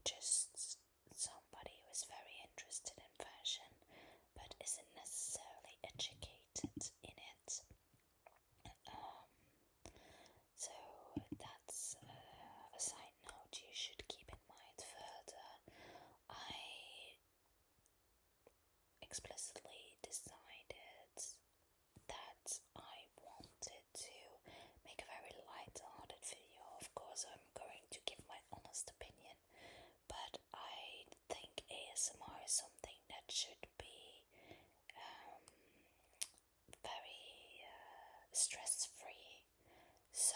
just somebody who is very interested in fashion but isn't necessarily educated in it. So that's a side note you should keep in mind further. I explicitly decided that I wanted to make a very light-hearted video. Of course, I'm going to give my honest opinion, but I think ASMR is something that should be very stress-free. So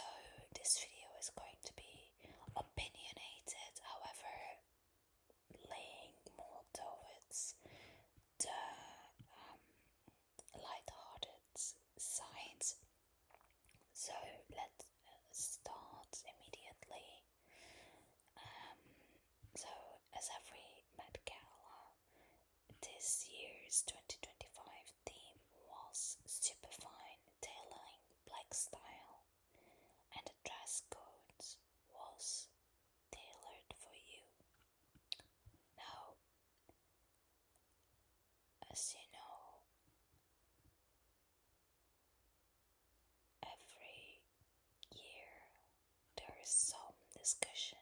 this video is going to be opinionated, however, laying more towards the light-hearted side. So let's start immediately. So as every Met Gala, this year's 2025 theme was superfine tailoring, black style, and the dress code was tailored for you. Now, as you know, every year there is some discussion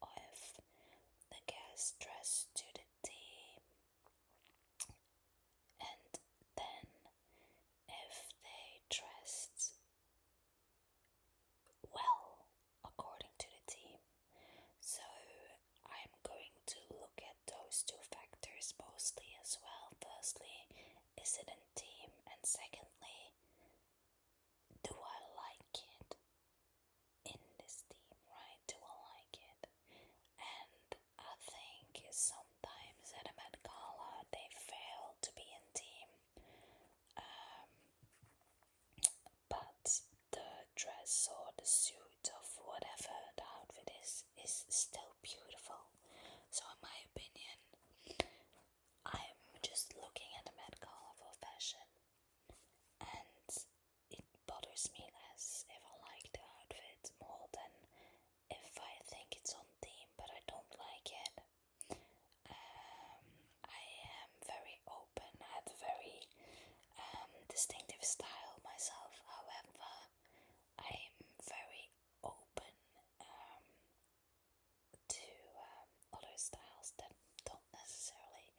of the guest dressed to the theme, and then if they dressed well according to the theme. So I'm going to look at those two factors mostly as well. Firstly, is it in theme? And secondly, do I like it in this theme, right? Do I like it? And I think sometimes at a Met Gala they fail to be in theme. But the dress or the suit of whatever the outfit is still beautiful. So in my opinion, I'm just looking at the Met Gala for fashion, and it bothers me less if I like the outfit more than if I think it's on theme but I don't like it. I am very open. I have a very distinctive style myself. However, I'm very open to other styles that don't necessarily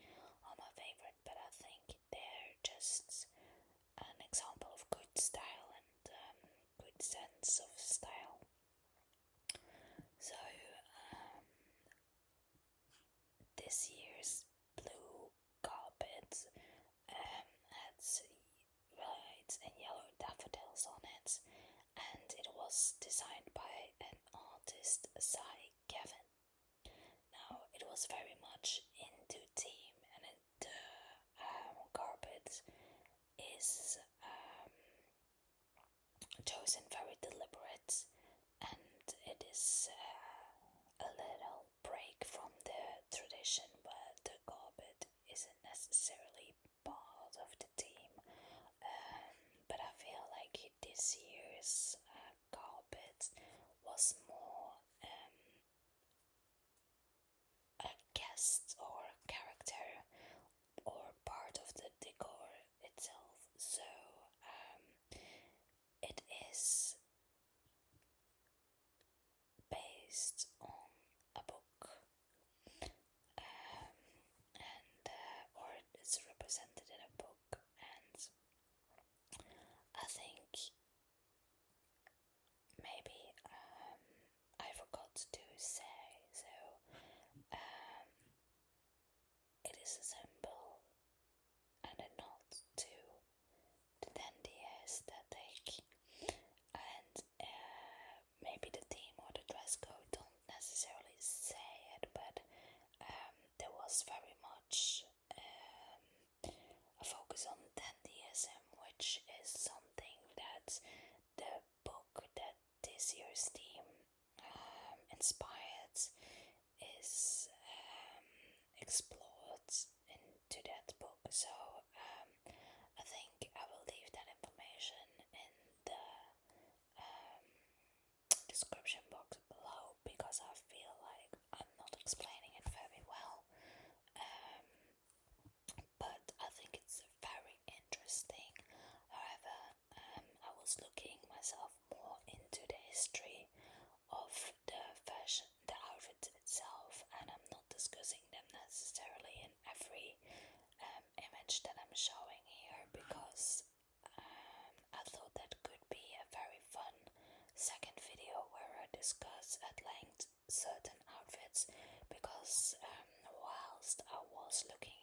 are my favorite, but I think they're just an example of good style and good sense of style. So this year's blue carpet had white and yellow daffodils on it, and it was designed by an artist, Cy Kevin. Now, it was very much into theme, and the carpet is chosen very deliberate, and it is a little break from the tradition where the carpet isn't necessarily part of the theme. But I feel like this year's carpet was more a guest or a character or part of the decor itself. So it is based on a book, and or it's represented in a book, and I think maybe I forgot to say, so it is a symbol and a nod to the dandy aesthetic, and maybe the theme or the dress code don't necessarily say it, but there was very much a focus on dandyism, which is something that the book that this year's theme inspired is explored into that book. So I think I will leave that information in the description box below, because I feel like I'm not explaining it discuss at length certain outfits because whilst I was looking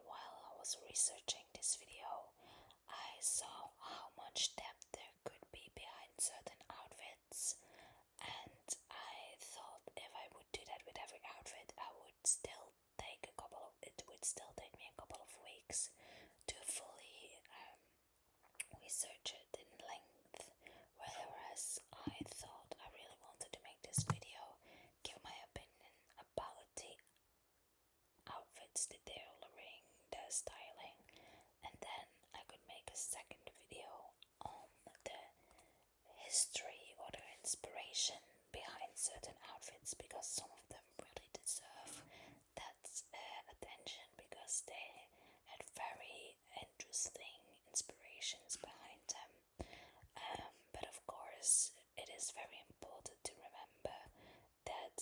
while I was researching this video, I saw how much depth there could be behind certain outfits, and I thought if I would do that with every outfit, it would still take me a couple of weeks to fully research it in length, whereas I thought I really wanted to make this video, give my opinion about the outfits, the tailoring, the styling, and then I could make a second video on the history or the inspiration behind certain outfits, because some of them really deserve that attention because they had very interesting inspirations behind them. But of course, it is very important to remember that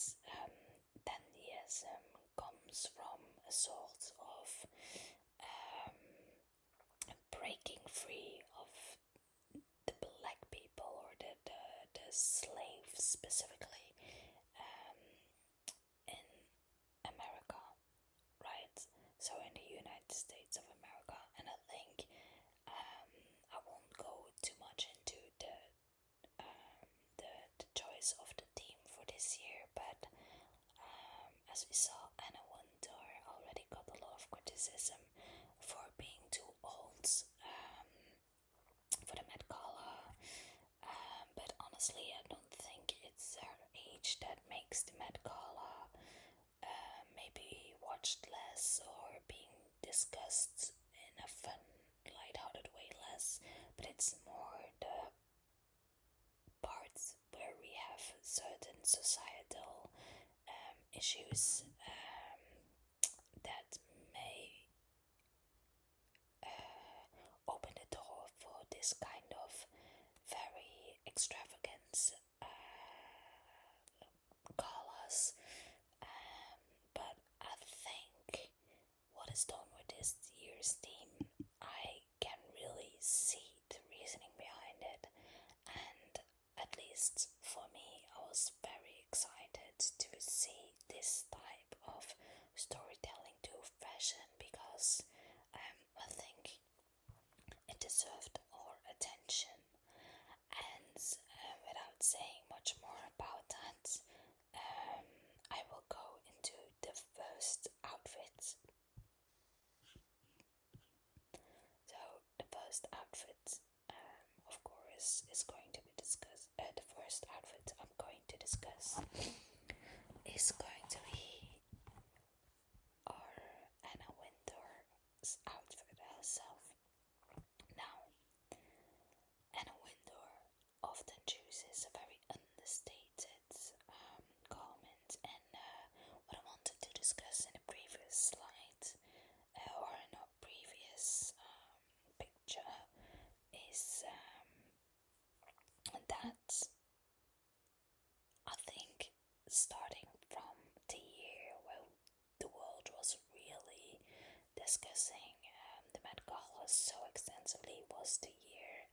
dandyism comes from a sort of breaking free of the black people or the slaves specifically in America, right? So in the United States of America, and I think I won't go too much into the choice of the theme for this year, but as we saw, Anna Wintour already got a lot of criticism for being too old for the Met Gala, but honestly I don't think it's her age that makes the Met Gala maybe watched less or being discussed in a fun, lighthearted way less, but it's more the parts where we have certain societal issues that may open the door for this kind of very extravagant galas. But I think what is done with this year's theme, I can really see the reasoning behind it, and at least for me, I was very excited to see this type of storytelling to fashion because I think it deserved more attention. And without saying much more about that, I will go into the first outfit. So the first outfit, of course, is going to be discussed. The first outfit I'm going to discuss is going to be our Anna Wintour's outfit herself. Now, Anna Wintour often chooses a very understated garment, and what I wanted to discuss in a previous slide or in a previous picture is that I think starting from the year where the world was really discussing the Met Gala so extensively was the year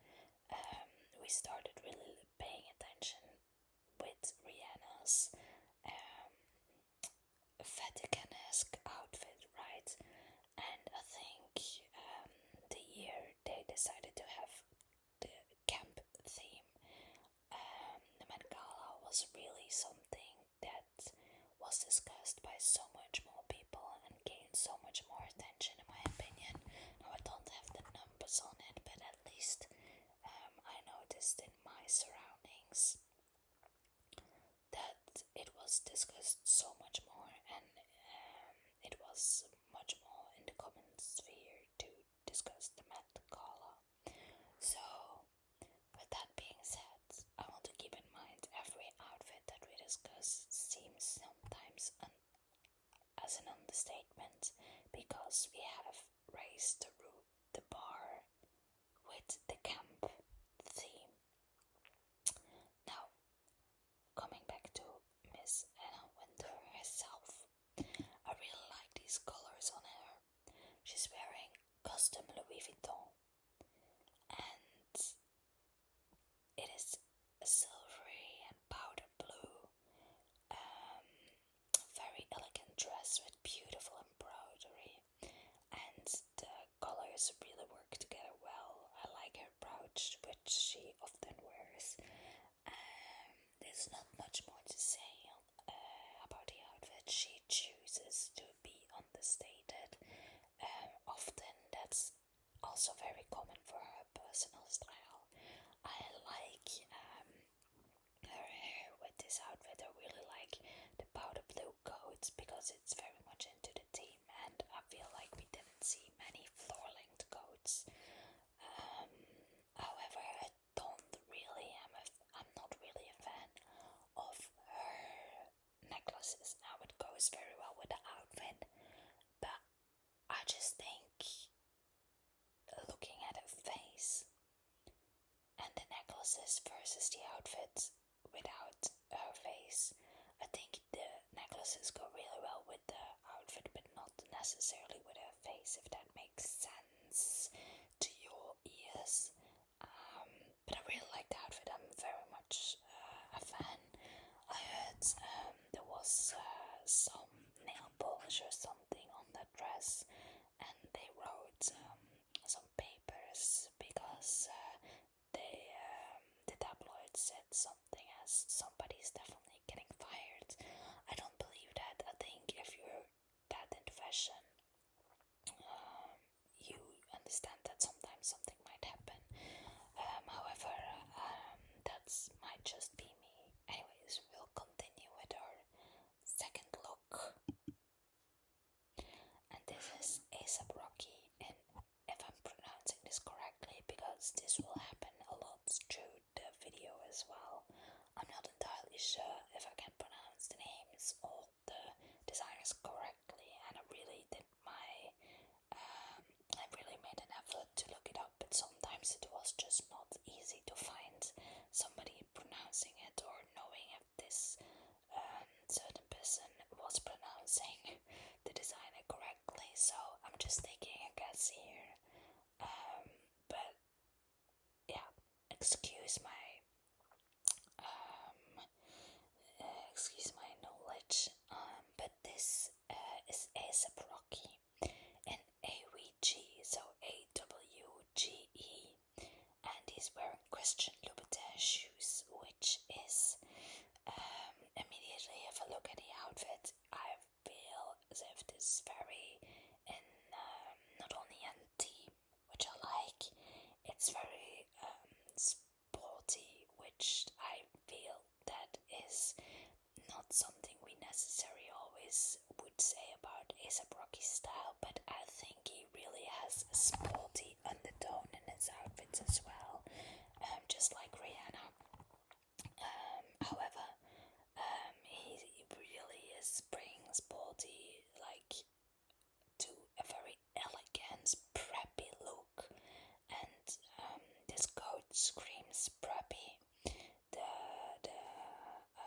we started really paying attention with Rihanna's Vatican-esque outfit, right? And I think the year they decided to have the camp theme, the Met Gala was really something that was discussed by so much more people and gained so much more attention, in my opinion. Now I don't have the numbers on it, but at least I noticed in my surroundings that it was discussed so much more, and it was much more in the common sphere to discuss the Met Gala. So, with that being said, I want to keep in mind every outfit that we discuss seems sometimes as an understatement because we have raised the bar with the camp theme. Now, coming back to Miss Anna Wintour herself, I really like these colors on her. She's wearing custom Louis Vuitton, and it is just really work together well. I like her brooch, which she often wears. There's not much more to say about the outfit. She chooses to be understated. Often that's also very common for her personal style. I like her hair with this outfit. I really like the powder blue coats because it's very much into the theme, and I feel like we didn't see many floor-length coats. However, I'm not really a fan of her necklaces. Now it goes very well with the outfit, but I just think looking at her face and the necklaces versus the outfit without her face, I think the necklaces go really well with the outfit, but not necessarily with her face, if that makes sense to your ears. But I really like the outfit. I'm very much a fan. I heard there was some nail polish or something on that dress, and they wrote some papers because the tabloid said something as somebody's definitely getting fired. I don't believe that. I think if you're that into fashion, you understand that sometimes something might happen. However, that might just be me. Anyways, we'll continue with our second look. And this is apRocky, and if I'm pronouncing this correctly, because this will happen a lot through the video as well, I'm not entirely sure if I can pronounce the names or the designers correctly, and I really made an effort to look it up, but sometimes it was just not easy to find somebody pronouncing it or knowing if this certain person was pronouncing the designer correctly, so I'm just taking a guess here. But yeah, excuse my knowledge. But this is apRocky in AWG, so AWGE, and he's wearing Christian Louboutin shoes, which is immediately if I look at the outfit, I feel as if this is very in not only in theme, which I like, it's very sporty, which I feel that is not something we necessarily always would say about apRocky's style, but I think he really has a sporty undertone in his outfits as well, just like Rihanna. However, he really is bringing sporty, like, to a very elegant, preppy look, and this coat screams preppy. The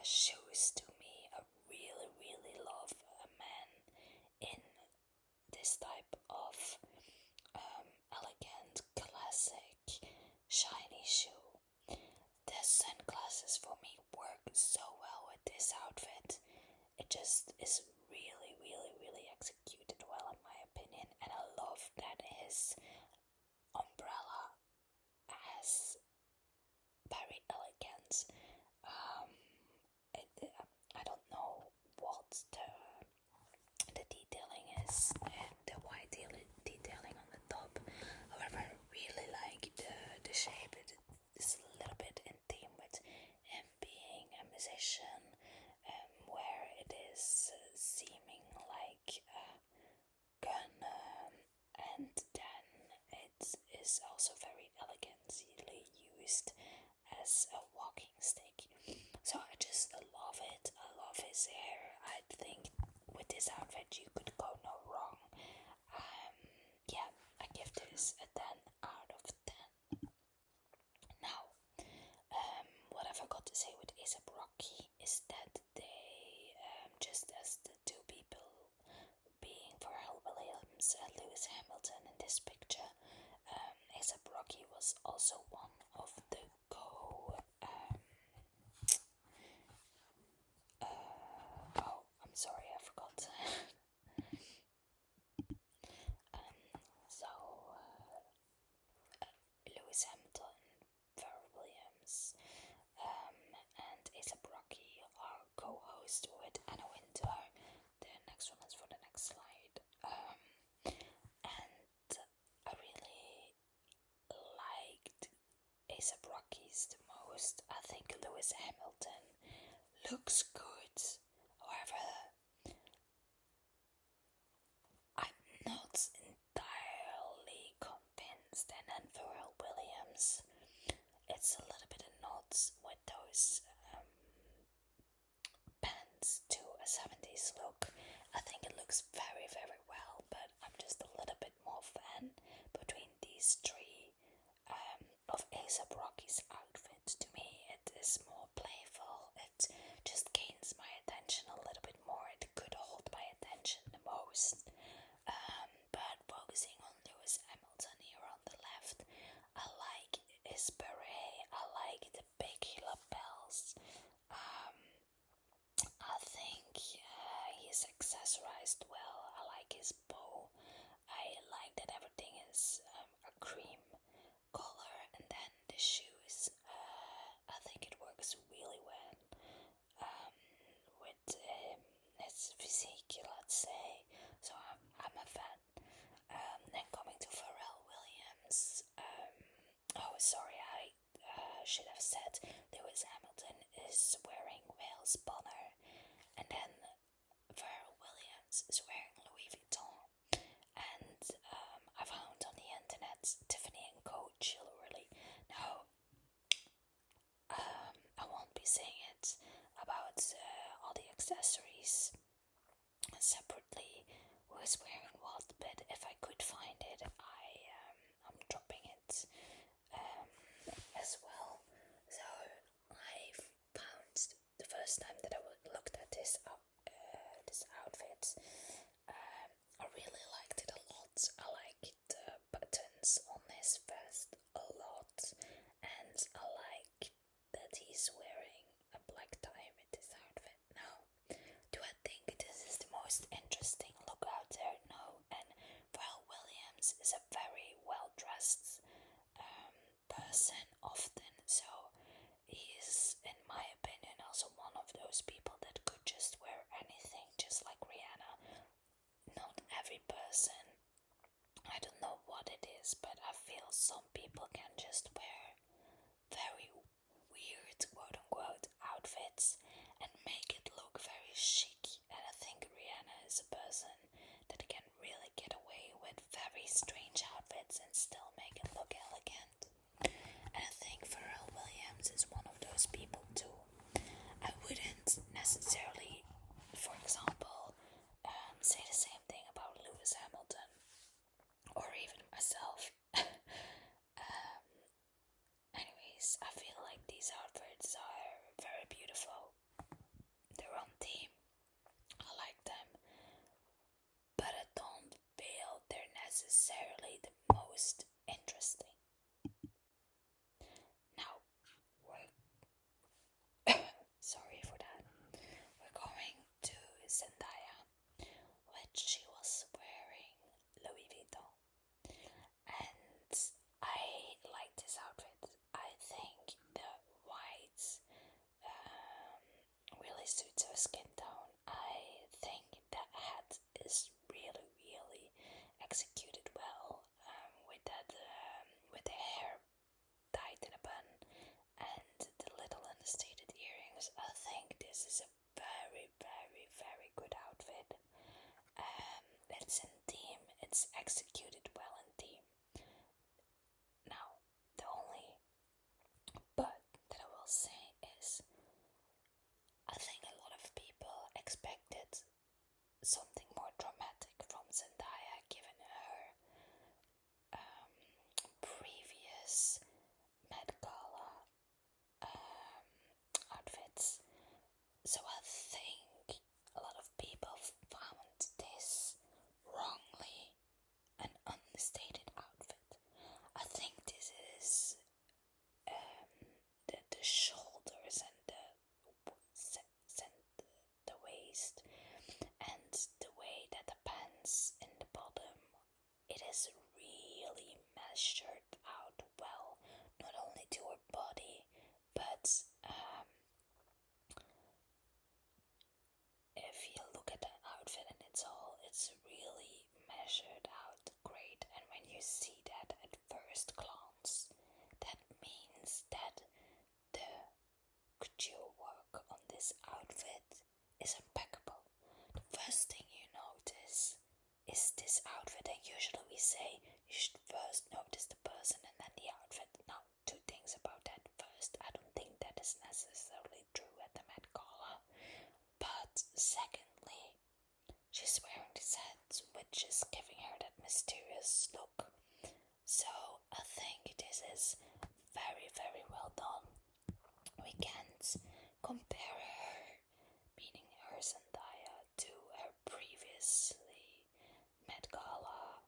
shoes to me, I really love a man in this type of elegant, classic, shiny shoe. The sunglasses for me work so well with this outfit. It just is really executed well in my opinion, and I love that his umbrella has very elegant. I don't know what the detailing is, the white detailing on the top. However, I really like the shape. It is a little bit in theme with him being a musician, where it is seeming like a gun, and then it is also very elegantly used as a walking stick. So I just love it. I love his hair. I think with this outfit you could go no wrong. Yeah, I give this a 10 out of 10. Now, what I forgot to say with apRocky is that they, just as the two people being Pharrell Williams and Lewis Hamilton in this picture, apRocky was also one of the I'm sorry, I forgot. So Lewis Hamilton looks good. However, I'm not entirely convinced. And then Pharrell Williams, it's a little bit a nod with those pants to a 70s look. I think it looks very, very well, but I'm just a little bit more fan between these three of apRocky's outfit. To me, it is more playful. It just gains my attention a little bit more. It could hold my attention the most. But focusing on Lewis Hamilton here on the left, I like his beret. I like the big lapels. I think he's accessorized well. I like his bow. I like that everything is a cream color, and then the shoes. I think it works really well with his physique, let's say. So I'm a fan. Then coming to Pharrell Williams. I should have said Lewis Hamilton is wearing Wales Bonner, and then Pharrell Williams is wearing Louis Vuitton. And I found on the internet Tiffany & Co. jewelry. Now, I won't be saying it about all the accessories separately, who is wearing what, but if I could find it, I'm dropping it as well. So I found the first time that I looked at this outfit, I really liked it a lot. I like the buttons on his vest a lot, and I like that he's wearing a black tie with this outfit. Now, do I think this is the most interesting look out there? No. And Pharrell Williams is a very well dressed person often, so he's, in my opinion, also one of those people that could just wear anything, just like Rihanna. Not every person, I don't know what it is, but I feel some people can just wear very weird, quote unquote, outfits and make it look very chic. And I think Rihanna is a person that can really get away with very strange outfits and still make it look elegant. And I think Pharrell Williams is one of those people too. I wouldn't necessarily, for example, say the same thing about Lewis Hamilton or even myself. Anyways, I feel like these outfits are very beautiful. They're on theme. I like them. But I don't feel they're necessarily the most interesting. Now, sorry for that. We're going to Zendaya, which she was wearing Louis Vuitton. And I like this outfit. I think the white really suits her skin tone. I think that hat is really, really executed well with the hair tied in a bun and the little understated earrings. I think this is a very, very, very good outfit. It's in theme. It's executed well in theme. Now, the only but that I will say is, I think a lot of people expected something more dramatic from Zendaya, given her previous Met Gala outfits. So I think a lot of people found this wrongly an understated outfit. I think this is the shoulders and the waist and the way that the pants in the bottom, it is really measured out well, not only to her body, but if you look at the outfit and it's really measured out great. And when you see that at first glance, that means that the say you should first notice the person and then the outfit. Now, two things about that. First, I don't think that is necessarily true at the Met Gala. But secondly, she's wearing this hat, which is giving her that mysterious look. So I think this is very, very well done. We can't compare her, meaning her Zendaya, to her previously Met Gala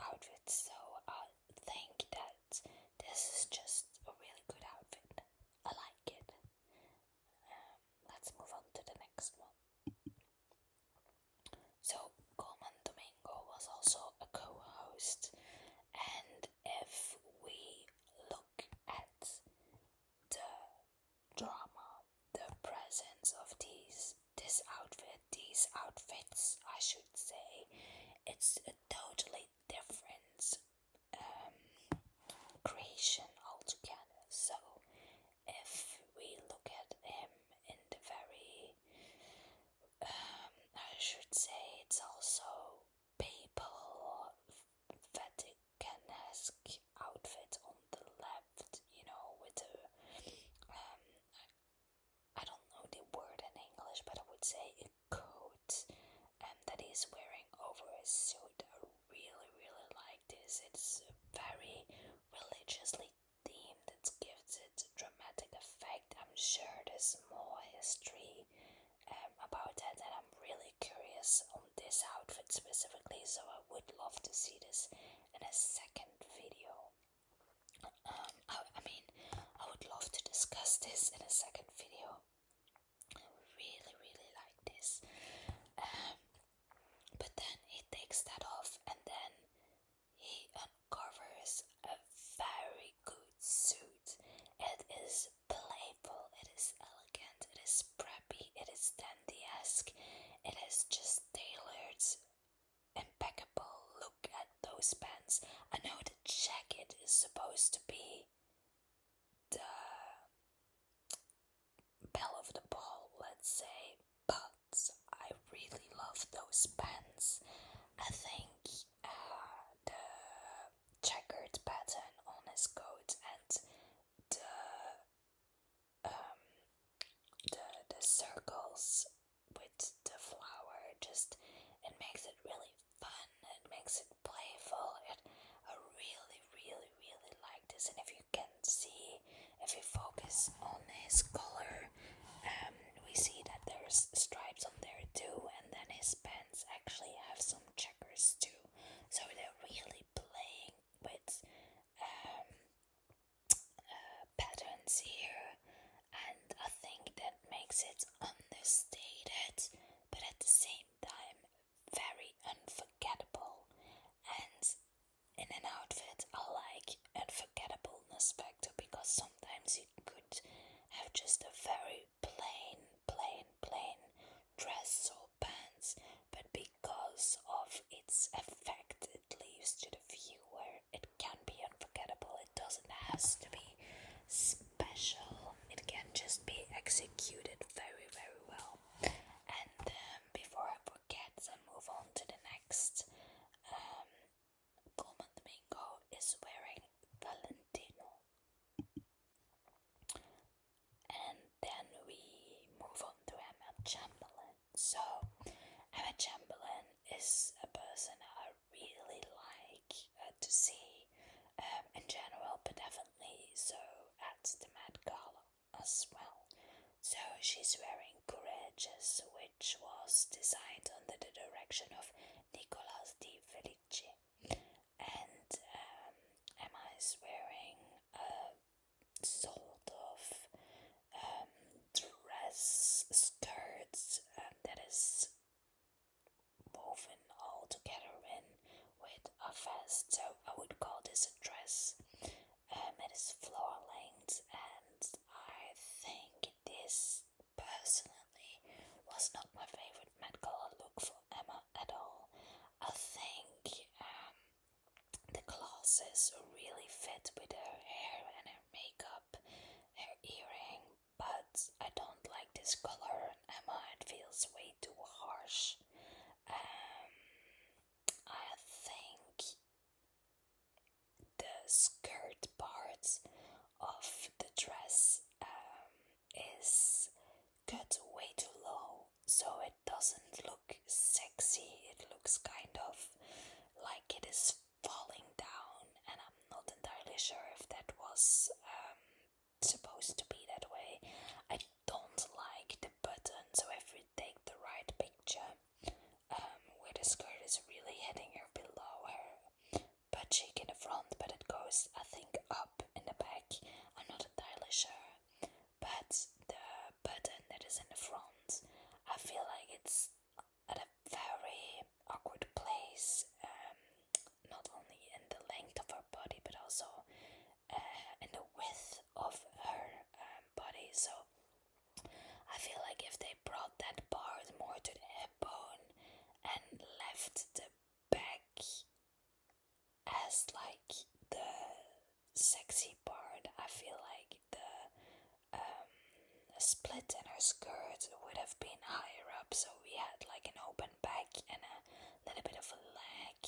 outfit. So I think that this is just a really good outfit. I like it. Let's move on to the next one. So Coleman Domingo was also a co-host, and if we look at the drama, the presence of these outfits, I should say, it's a totally different creation altogether. So if we look at him in the very I should say it's also papal Vatican-esque outfit on the left, with the I don't know the word in English, but I would say a coat that he's wearing over his suit. I really, really like this. It's very religiously themed. It gives it a dramatic effect. I'm sure there's more history about that, and I'm really curious on this outfit specifically, so I would love to see this in a second video. I would love to discuss this in a second video. I really, really like this. But then he takes that off, and then he uncovers a very good suit. It is playful, it is elegant, it is preppy, it is dandy-esque, it is just tailored, impeccable. Look at those pants. I know the jacket is supposed to be the belle of the ball, let's say, but I really love those pants. I think the checkered pattern on his coat and the circles with the flower, just it makes it really fun, it makes it playful. I really, really, really like this. And if you can see, if you focus on his collar, we see that there's stripes on there too, and then his pants actually have some checkers too. So they're really playing with patterns here, and I think that makes it understated, but at the same time very unforgettable. And in an outfit, I like unforgettableness factor, because sometimes you could have just a very plain dress or pants, but because of its effect it leaves to the viewer, it can be unforgettable. It doesn't have to be special, it can just be executed very, very well. And before I forget and move on to the next, Coleman Domingo is wearing Valentino. And then we move on to Emma Chamberlain. So, Emma Chamberlain is a person I really like to see in general, but definitely so at the Met Gala as well. So she's wearing Courageous, which was designed under the direction of Nicolas Di Felice. And Emma is wearing a sort of dress skirt that is woven all together in with a vest. So I would call this a dress. It is floor length, and I think this personally was not my favorite Met Gala look for Emma at all. I cut way too low, so it doesn't look sexy. It looks kind of like it is falling down, and I'm not entirely sure if that was supposed to be that way. I don't like the button, so if we take the right picture, where the skirt is really hitting her below her butt cheek in the front, but it goes, I think, up in the back. I'm not entirely sure. But the button that is in the front, I feel like it's at a very awkward place, not only in the length of her body, but also in the width of her body. So I feel like if they brought that part more to the hip bone and left the back as like the sexy part, I feel like the split in her skirt would have been higher up, so we had like an open back and a little bit of a leg,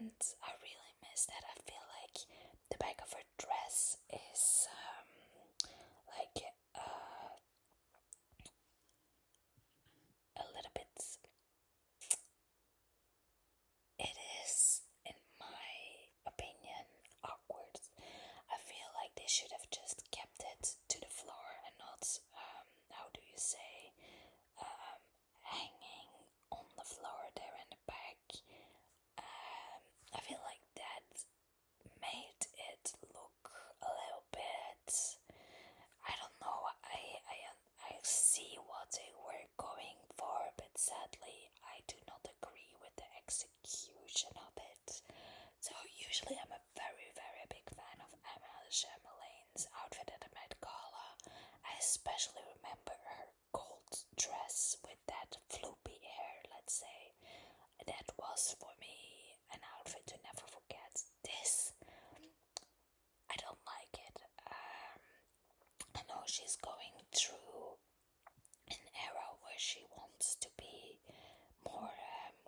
and I really miss that. I feel like the back of her dress is like a little bit, it is, in my opinion, awkward. I feel like they should have just kept it to the floor and not, how do you say, hanging on the floor there in the back. I feel like that made it look a little bit, I don't know, I see what they were going for, but sadly I do not agree with the execution of it. So usually I'm a very, very big fan of Emma Chamberlain's outfit at the Met Gala. I especially remember her gold dress with that floopy hair, let's say. That was for me an outfit to never forget. This, I don't like it. I know she's going through an era where she wants to be more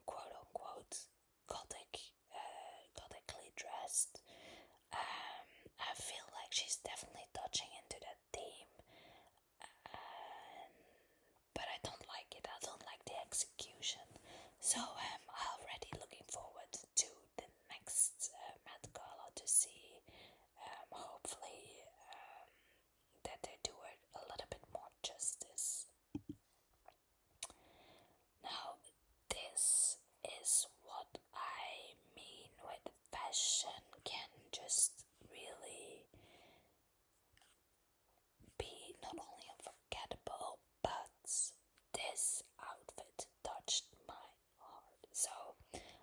quote unquote gothically dressed. I feel like she's definitely touching into that theme, but I don't like it. I don't like the execution. So I'm already looking forward to the next Met Gala to see, hopefully, that they do it a little bit more justice. Now, this is what I mean with fashion can just really be not only unforgettable, but this outfit touched my heart. So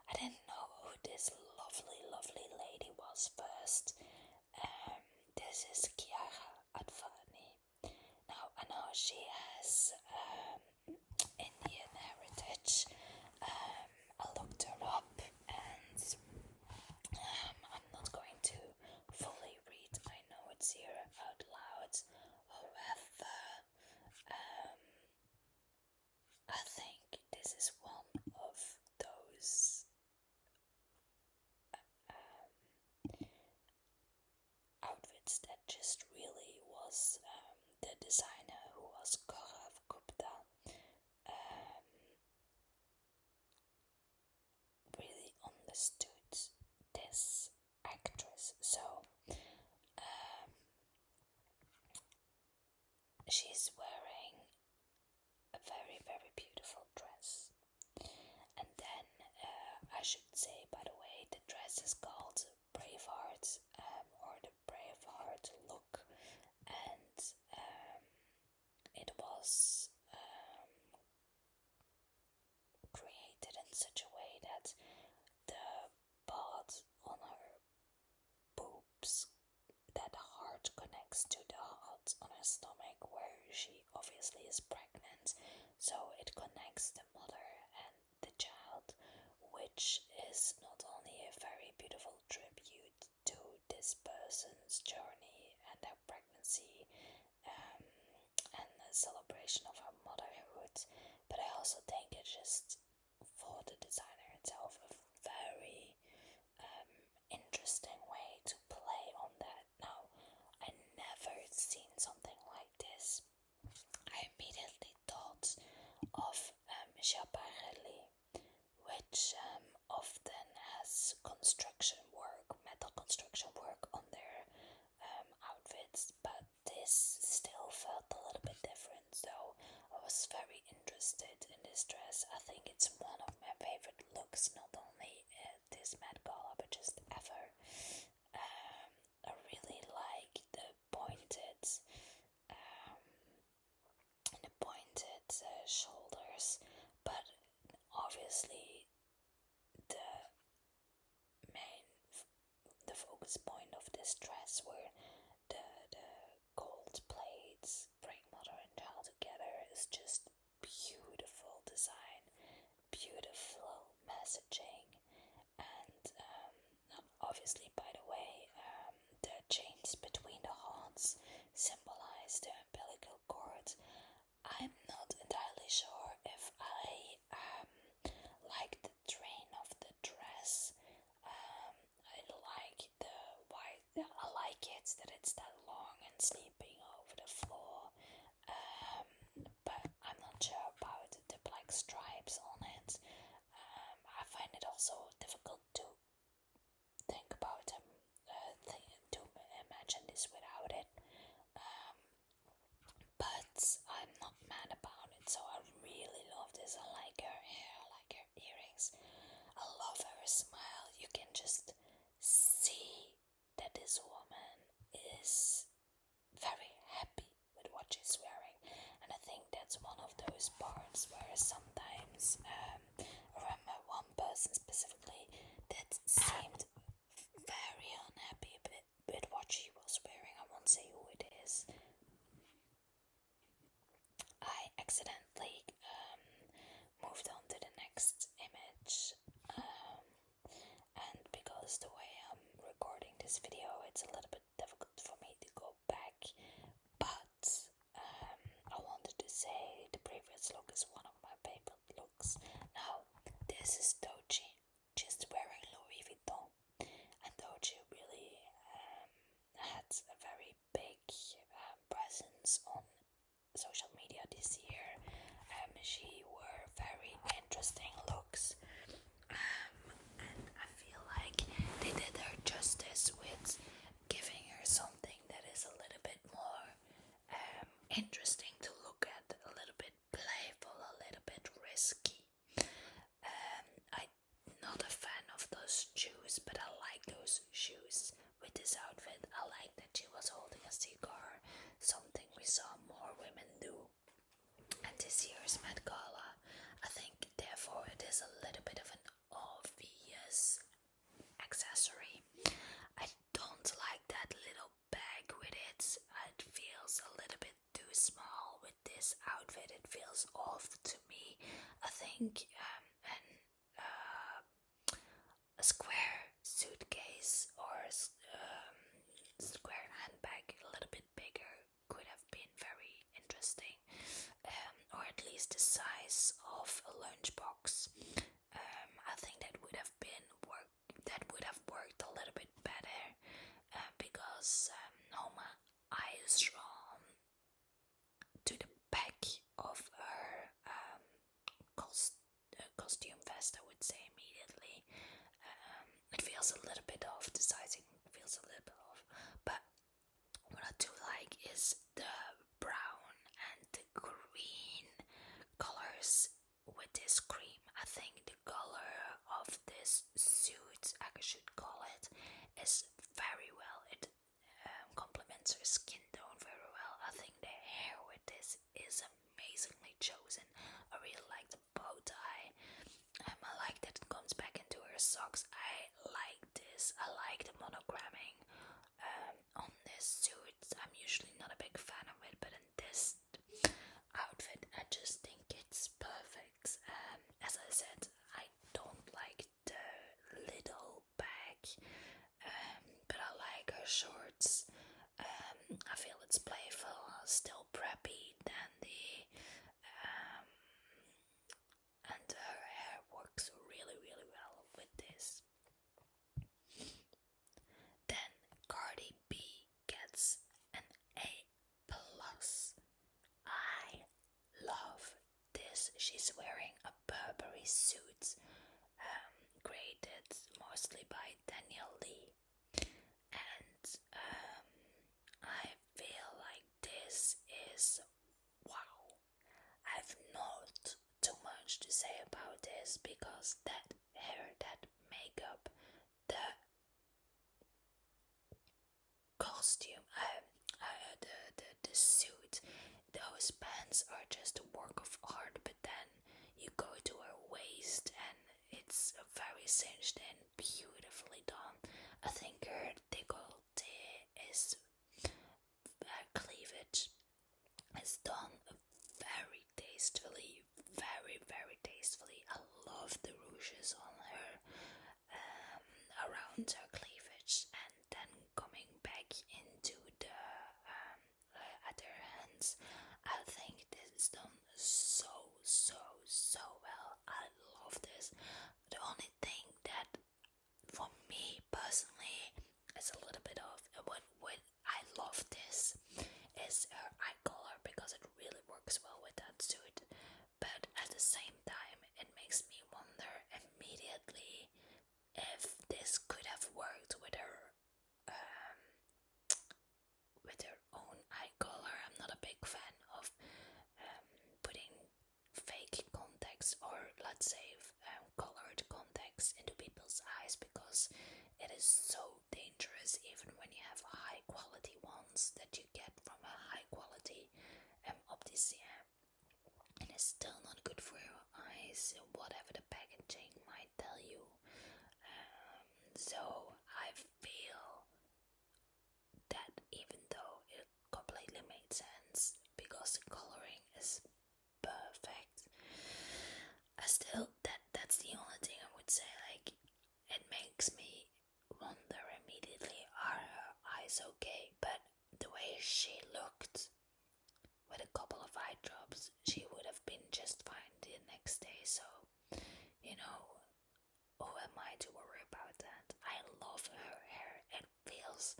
I didn't know who this lovely, lovely lady was first. This is Chiara Advani. Now I know she has Indian heritage. I looked her up, and I'm not going to fully read my notes here out loud. However, I think this is one of those outfits that just really was, the designer, who was Gaurav Gupta, really understood this actress. So she's wearing a very, very beautiful dress. And then I should say, by the way, the dress is called Braveheart, or the Braveheart look, and it was created in such a way that the part on her boobs, that heart connects to the heart on her stomach, where she obviously is pregnant, so it connects the mother and the child, which is not only a very beautiful tribute to this person's journey and their pregnancy, and a celebration of her motherhood, but I also think it's just, for the designer itself, a very interesting way to play on that. Now, I never seen something like this. I immediately interested in this dress. I think it's one of my favorite looks, not only at this Met Gala, but just ever. I really like the pointed, shoulders, but obviously the main, the focus point of this dress were the gold plates bring mother and child together is just beautiful design, beautiful messaging, and obviously, by the way, the chains between the hearts symbolize the umbilical cord. I'm not entirely sure if I like the train of the dress. I like the white. I like it that it's that long and sleeping over the floor. But I'm not sure about the black stripes on it. I find it also difficult to think about to imagine this without it. But I'm not mad about it, so I really love this. I like her hair, I like her earrings, I love her smile. You can just see that this woman is very happy with what she's wearing, and I think that's one of those parts where sometimes I remember one person specifically that seemed very unhappy with what she was wearing. I won't say who it is. I accidentally moved on to the next image, and because the way I'm recording this video, it's a little bit difficult for me to go back, but I wanted to say the previous look is one of my favorite looks. Now, this is Doji, just wearing Louis Vuitton, and Doji really had a very big presence on social media this year. She wore very interesting looks, and I feel like they did her justice with giving her something that is a little bit more interesting to look at, a little bit playful, a little bit risky. I'm not a fan of those shoes, but I like those shoes with this outfit. I like that she was holding a cigar, something we saw more women do at this year's Met Gala. I think therefore it is a little bit of an obvious accessory. I don't like that little bag with it. It feels a little bit too small with this outfit. It feels off to me. I think a square suitcase or square handbag a little bit bigger could have been very interesting, or at least the size of a lunchbox. I think that would have worked a little bit better, because Noma eyes drawn to the back of her costume vest, I would say immediately. It feels a little bit off, the sizing feels a little bit off, but what I do like is the brown and the green colors with this cream. I think the color of this suit, I should call it, is very well. It complements her skin tone very well. I think the hair with this is amazingly chosen. I really like the bow tie. I like that it comes back into her socks. I like this. I like the monogramming on this suit. I'm usually not a big fan of it, but in this outfit, I just think it's perfect. As I said, I don't like the little bag, but I like her shorts. I feel it's playful, still preppy, dandy, and her hair works really, really well with this. Then Cardi B gets an A+. I love this. She's wearing a Burberry suit, created mostly by Daniel Lee, and I feel like this is wow. I've not because that hair, that makeup, the costume, the suit, those pants are just a work of art. But then you go to her waist and it's very cinched and beautifully done. I think her décolleté is cleavage is done very tastefully, very tastefully. I love the rouges on her, around her cleavage, and then coming back into the at her hands. I think this is done so well. I love this. The only thing that for me personally is a little bit of what I love this is her eye color, because it really works well with that suit. But at the same time, it makes me wonder immediately if this could have worked with her own eye color. I'm not a big fan of putting fake contacts, or let's say colored contacts, into people's eyes, because it is so dangerous, even when you have high quality ones that you get from a high quality opticien. And it's still not good for your eyes, whatever the packaging might tell you. So I feel that even though it completely made sense, because the coloring is perfect, I still, that's the only thing I would say, like, it makes me wonder immediately, are her eyes okay? But the way she looked with a couple of eye drops, she would have been just fine the next day. So, you know, who am I to worry about that? I love her hair. It feels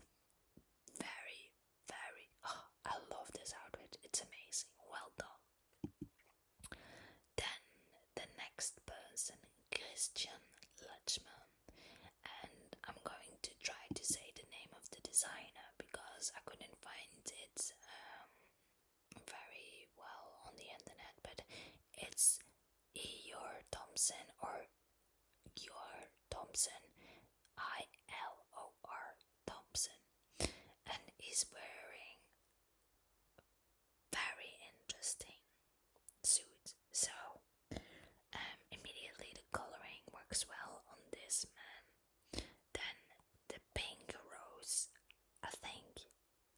very, oh, I love this outfit. It's amazing. Well done. Then the next person, Christian Lachman. And I'm going to try to say the name of the designer because I couldn't find it very well on the internet, but it's Your Thompson, or Your Thompson, ILOR Thompson, and he's wearing very interesting suit. So immediately the coloring works well on this man. Then the pink rose, I think,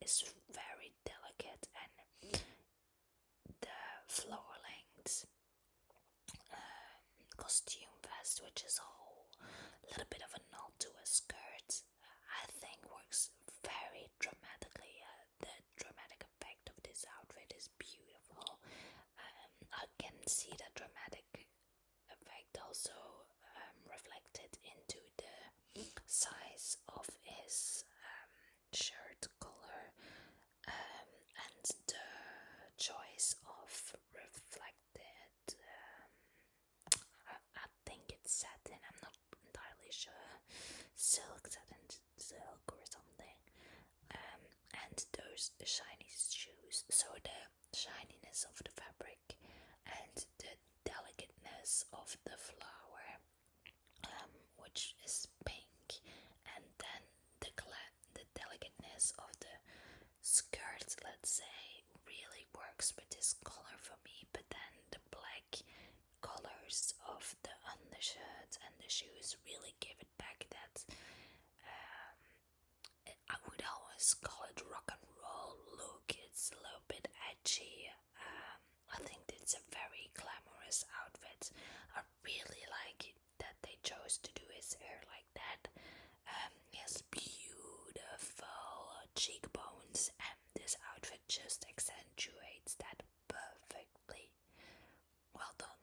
is very delicate, and the floor length costume vest, which is a whole little bit of a nod to a skirt, I think works very dramatically. The dramatic effect of this outfit is beautiful. I can see the dramatic effect also reflected into the size of his shirt collar, and the choice of reflected I think it's satin, I'm not entirely sure, satin silk or something, and those shiny shoes. So the shininess of the fabric and the delicateness of the flower, which is pink, and then the delicateness of the skirt, let's say, really works with this color for me. But then the black colors of the undershirt and the shoes really give it back that I would always call it rock and roll look. It's a little bit edgy. I think it's a very glamorous outfit. I really like it that they chose to do his hair like that. He has beautiful cheekbones, and this outfit just accentuates that perfectly. Well done.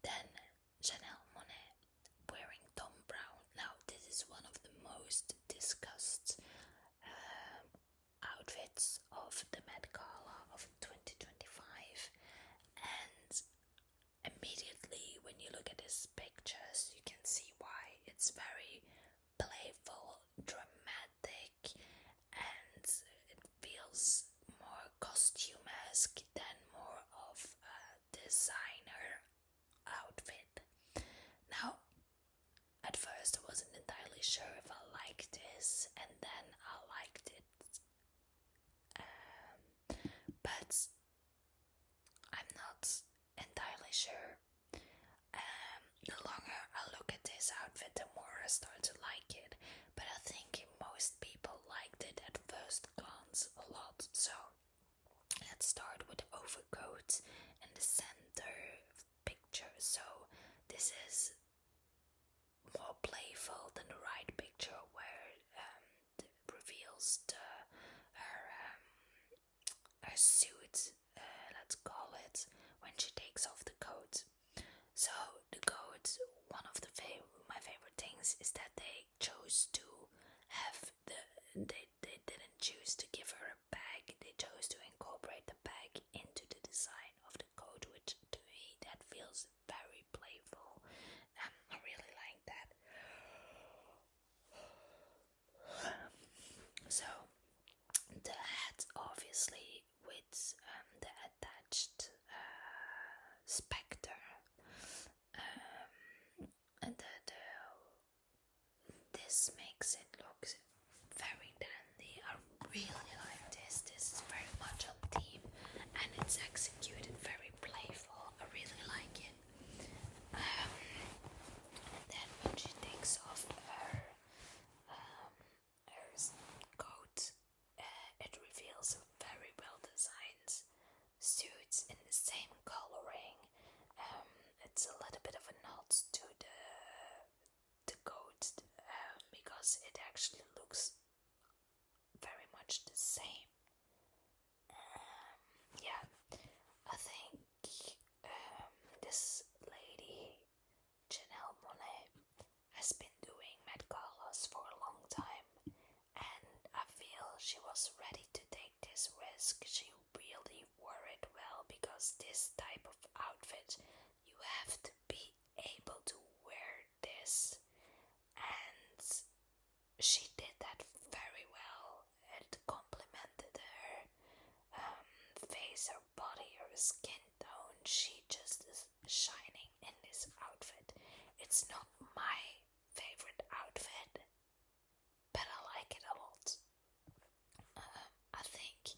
Then Chanel Monet wearing Tom Brown. Now this is one of the most discussed outfits of the Met Gala of 2025, and immediately when you look at his pictures you can see why. It's very playful, dramatic, and it feels more costume-esque than more of a designer outfit. let's start with the overcoat in the center picture. So this is more playful than the right picture, where it reveals her suit, let's call it, when she takes off the coat. So the coat, one of my favorite things is that they chose to have they didn't choose to give her a bag. They chose to incorporate the bag into the design of the coat, which to me that feels very playful. I really like that. So the hat, obviously, with the attached spectre, and this makes it look very dandy. I really like this. This is very much on theme, and it's executed very playful. I really like it. And then when she takes off her coat, it reveals a very well designed suit in the same coloring. It's a little bit of a nod to the coat, because it actually looks very much the same. Yeah, I think this lady, Janelle Monáe, has been doing Met Galas for a long time, and I feel she was ready to take this risk. She really wore it well, because this type of outfit, you have to be able to wear this, and she did that very well. It complemented her face, her body, her skin tone. She just is shining in this outfit. It's not my favorite outfit, but I like it a lot. I think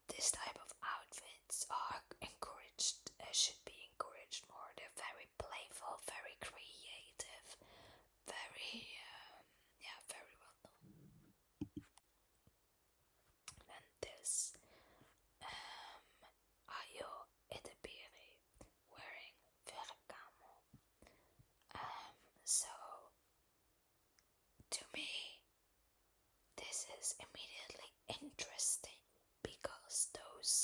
this type of outfits are encouraged, should be encouraged more. They're very playful, very creative, very, very well done. And this, Ayo Edebiri, wearing Ferragamo. So, to me, this is immediately interesting, because those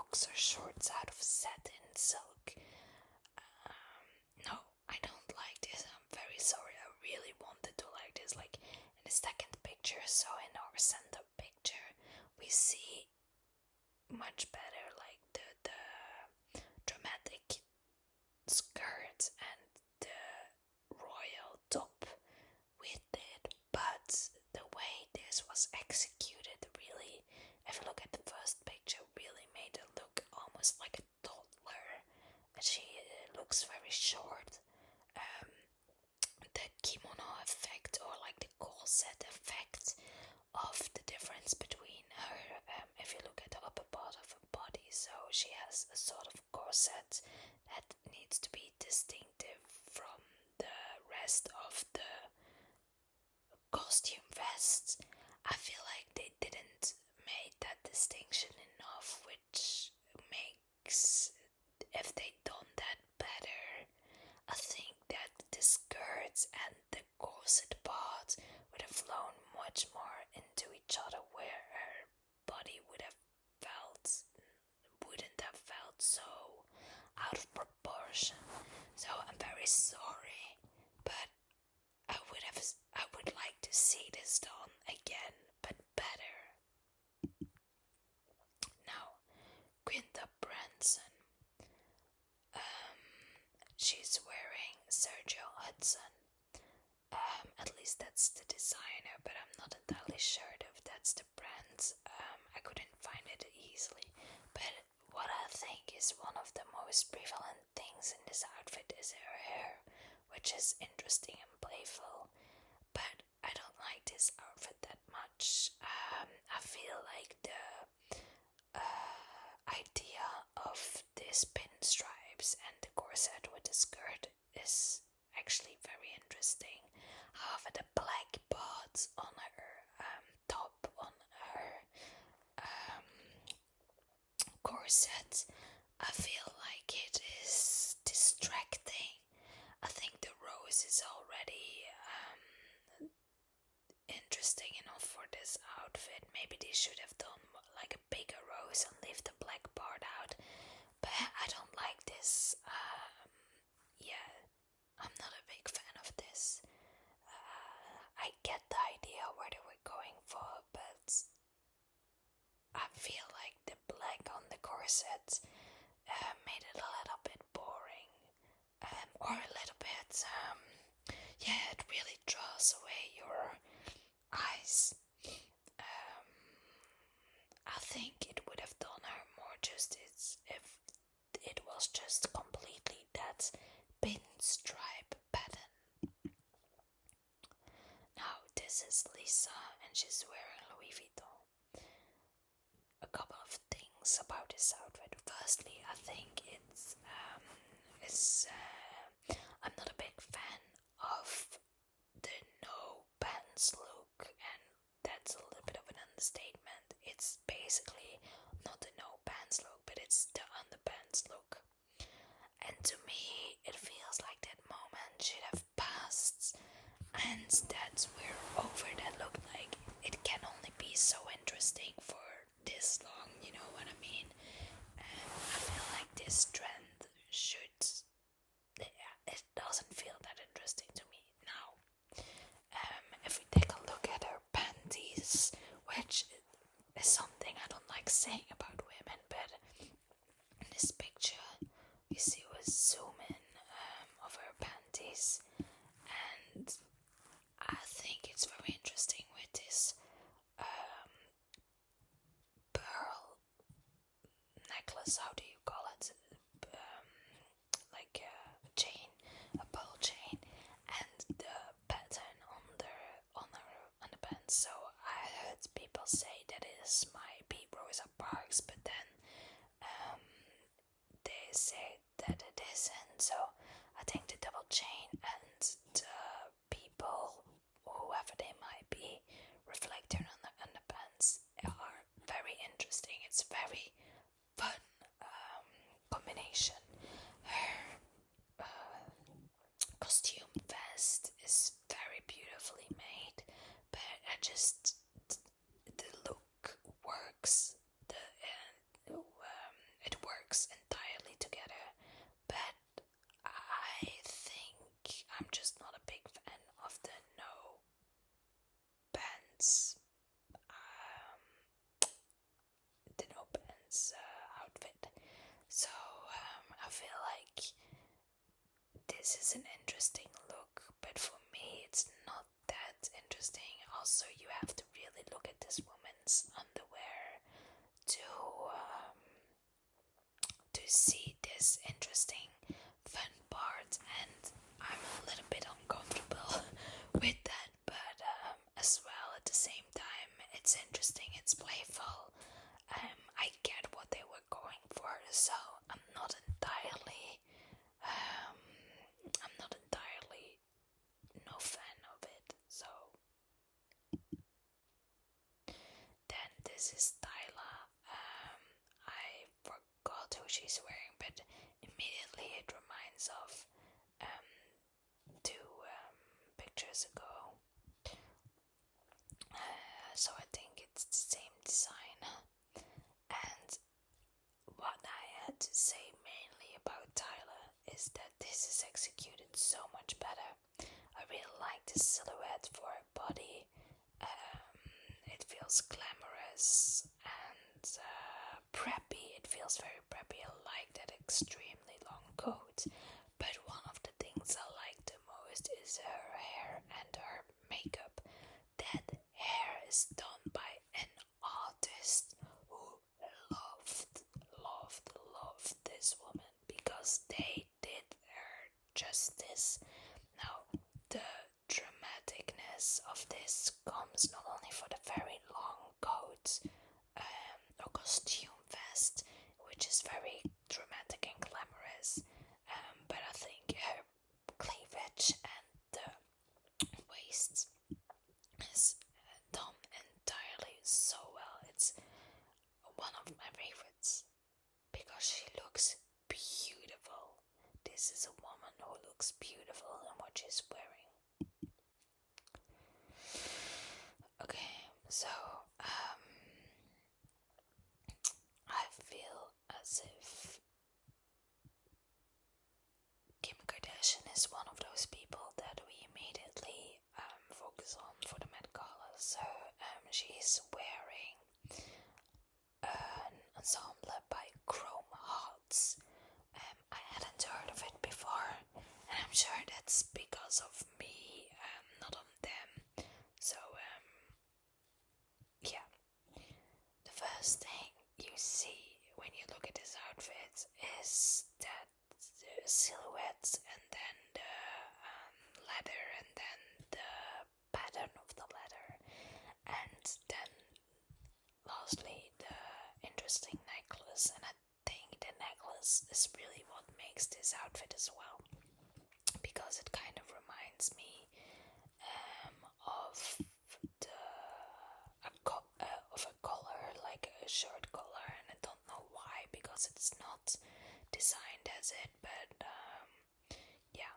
boxer shorts out of satin silk. No, I don't like this. I'm very sorry. I really wanted to like this. Like in the second picture, so in our center picture, we see much better like the dramatic skirt and the royal top with it, but the way this was executed really, if you look at the first picture, really made it look almost like a toddler. She looks very short. The kimono effect, or like the corset effect of the difference between her, if you look at the upper part of her body, so she has a sort of corset that needs to be distinctive from the rest of the costume vests. I feel like they didn't make that distinction enough, which makes, if they'd done that better, I think that the skirts and the corset part would have flown much more into each other, where her body wouldn't have felt so out of proportion. So I'm very sorry, but I would like to see this done again, but better. Now, Quinta Branson. She's wearing Sergio Hudson. At least that's the designer, but I'm not entirely sure if that's the brand. I couldn't find it easily. But what I think is one of the most prevalent things in this outfit is her hair, which is interesting and playful. But I don't like this outfit that much. I feel like the idea of these pinstripes and the corset with the skirt is actually very interesting. However, the black spots on her top, on her corset, I feel like it is distracting. I think the rose is already interesting enough for this outfit. Maybe they should have done like a bigger rose and leave the black part out, but I don't like this. Yeah, I'm not a big fan of this. I get the idea where they were going for, but I feel like the black on the corset made it a little bit boring, or a little bit, yeah, it really draws away your eyes. I think it would have done her more justice if it was just completely that pinstripe pattern. Now, this is Lisa, and she's wearing Louis Vuitton. A couple of things about this outfit. Firstly, I think I'm not a big fan of the no pants look, and that's a little bit of an understatement. It's basically not the no pants look, but it's the underpants look. And to me, it feels like that moment should have passed, and that's where over that look, like, it can only be so interesting for this long, you know what I mean? I feel like this trend should, it doesn't feel that interesting to me now. If we take a look at her panties, which is something I don't like saying about women, but in this picture we see a zoom in of her panties, and I think it's very interesting with this pearl necklace. How do you call it? Like a chain, a pearl chain, and the pattern on her underpants. So I heard people say that it is my P. Rosa Parks, but then they say that it isn't. So I think the double chain and the people, whoever they might be, reflected on the underpants are very interesting. It's very fun combination. Her costume vest is very beautifully made, but the look works. this is an interesting look, but for me it's not that interesting. Also, you have to really look at this woman's underwear to see this interesting fun part, and I'm a little bit uncomfortable with that, but as well at the same time it's interesting, it's playful. I get what they were going for, so I'm not entirely no fan of it. So then this is Tyla. I forgot who she's wearing, but immediately it reminds of two pictures ago. So I think it's the same design. And what I had to say mainly about Tyla is that this is executed so much better. I really like the silhouette for her body. It feels glamorous and preppy. It feels very preppy. I like that extremely long coat. But one of the things I like the most is her hair and her makeup. That hair is done by an artist who loved this woman, because they did her justice. Now, the dramaticness of this comes not only for the very long coat or costume vest, which is very dramatic and glamorous, but I think her cleavage and the waist is done entirely so well. It's one of my favorites because she looks beautiful. This is a woman who looks beautiful in what she's wearing. Okay, so I feel as if Kim Kardashian is one of those people that we immediately focus on for the Met Gala. So she's wearing an ensemble by Chrome Hearts. I hadn't heard of it before, and I'm sure that's because of me, not on them. So yeah, the first thing you see when you look at this outfit is that the silhouette, and then the leather, and then the pattern of the leather, and then lastly the interesting necklace. And I think the necklace is really what makes this outfit as well, because it kind of reminds me of a collar, like a shirt collar, and I don't know why, because it's not designed as it, but yeah,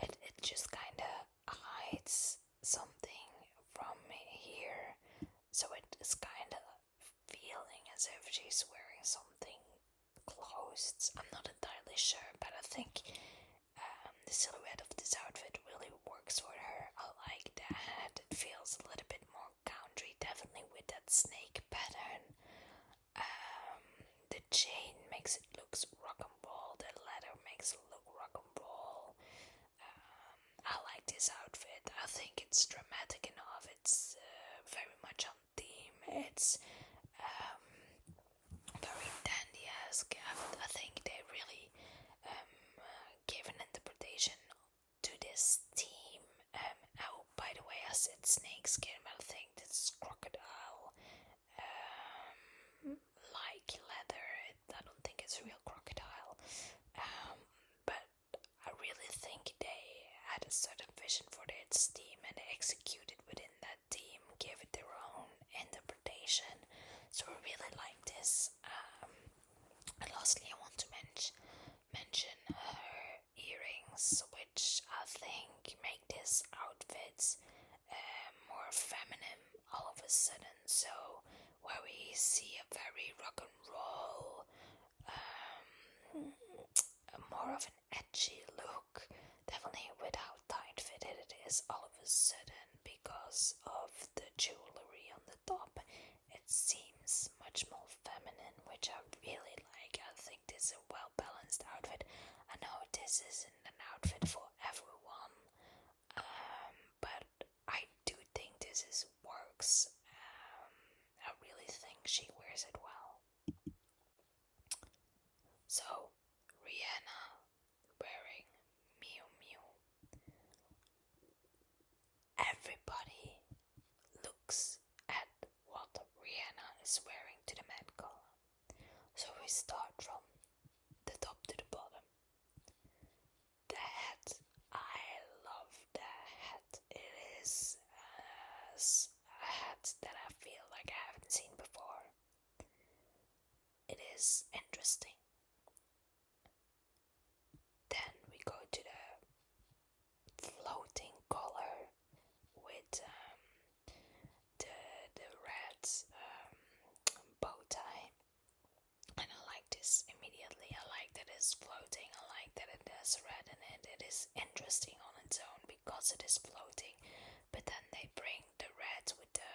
it just kind of hides something from here, so it is kind of feeling as if she's wearing something closed. I'm not entirely sure, but I think the silhouette of this outfit really works for her. I like that. It feels a little bit more country, definitely with that snake pattern. The chain makes it look rock and roll. The leather makes it look rock and roll. I like this outfit. I think it's dramatic enough. It's very much on theme. It's very dandy-esque. I think they really gave an interpretation to this theme. Oh, by the way, I said snakeskin, but I think this is crocodile like leather. I don't think it's real crocodile. But I really think they had a certain vision for its theme, and they executed within that theme, gave it their own interpretation. So I really like this. And lastly, I want to mention her earrings, which I think make this outfit more feminine all of a sudden. So where we see a very rock and roll, more of an edgy look, definitely with how tight fitted it is all of a sudden, because of the jewelry on the top, it seems much more feminine, which I really like. I think this is a well balanced outfit. I know this isn't an outfit So, Rihanna wearing Miu Miu. Everybody looks at what Rihanna is wearing to the Met Gala. So we start from the top to the bottom. The hat. I love the hat. It is a hat that I feel like I haven't seen before. It is interesting. Then we go to the floating collar with the red bow tie, and I like this immediately. I like that it's floating. I like that it has red in it. It is interesting on its own because it is floating, but then they bring the red with the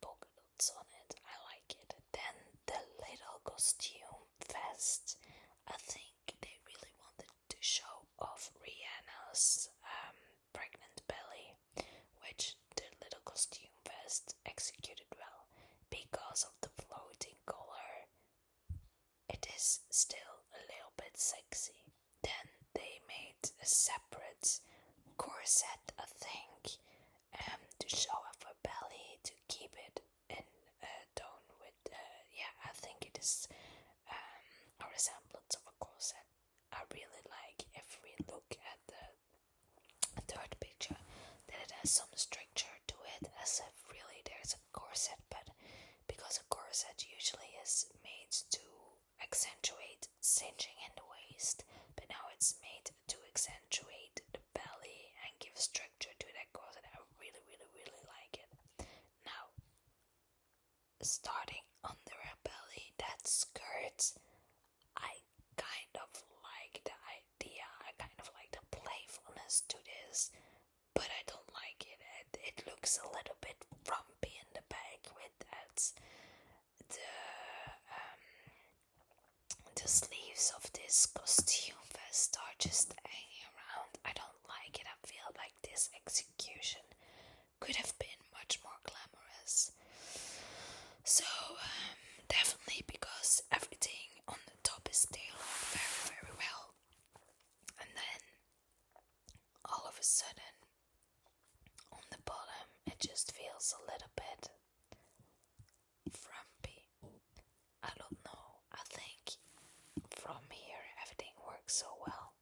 polka dots on it. I like it. Then the little costume vest. I think they really wanted to show off Rihanna's pregnant belly, which the little costume vest executed well because of the floating collar. It is still a little bit sexy. Then they made a separate corset, I think, to show off her belly, to keep it in tone with, I think it is a resemblance of a corset. I really like, if we look at the third picture, that it has some structure to it, as if really there's a corset, but because a corset usually is made to accentuate cinching in the waist, but now it's made to accentuate the belly and give structure to that corset. I really, really, really like it. Now, starting under her belly, that skirt, I kind of like the idea, I kind of like the playfulness to this, but I don't like it. It looks a little bit frumpy in the back with that. The sleeves of this costume vest are just hanging around. I don't like it. I feel like this execution could have been much more glamorous. So, definitely because everything on the top is tailored very, very well. And then, all of a sudden, on the bottom, it just feels a little bit frumpy. I don't know. I think from here everything works so well.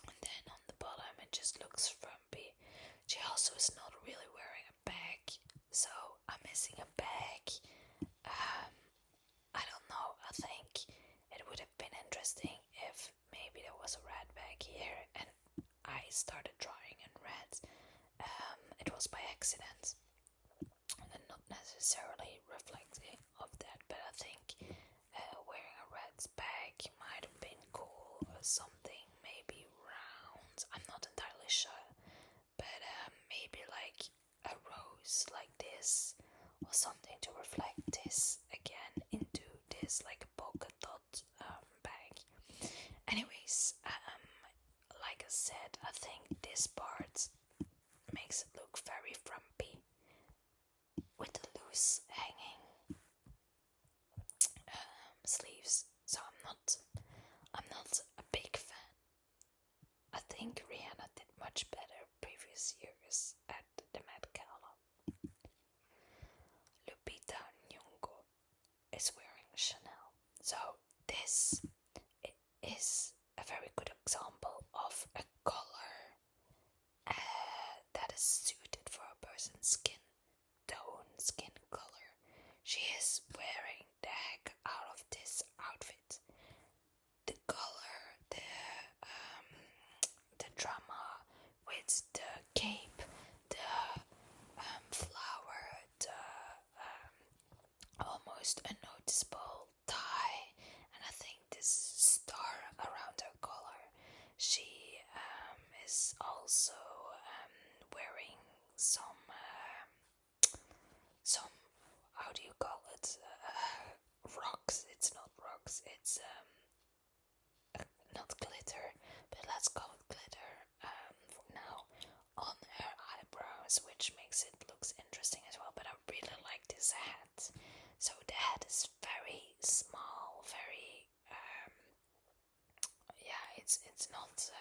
And then on the bottom, it just looks frumpy. She also is not really wearing a bag, so I'm missing a bag. I don't know. I think it would have been interesting if maybe there was a red bag here and I started drawing in red. It was by accident and not necessarily reflecting of that, but I think wearing a red bag might have been cool, or something maybe round. I'm not entirely sure, but maybe like a rose like this, or something to reflect this again into this like a polka dot bag. Anyways, like I said, I think this part makes it look very frumpy with the loose hanging sleeves. So I'm not a big fan. I think Rihanna did much better previous years at the Met Gala. Lupita Nyong'o is wearing Chanel. So this is a very good example of a color that is suited for a person's skin tone, skin color. She is wearing the heck out of this outfit. The color, the drama with the cape, the flower, the almost unnoticeable tie, and I think this star around her collar. She is also wearing some how do you call it? Rocks. It's not rocks. It's not glitter, but let's call it glitter for now on her eyebrows, which makes it looks interesting as well. But I really like this hat. So the hat is very small, very it's not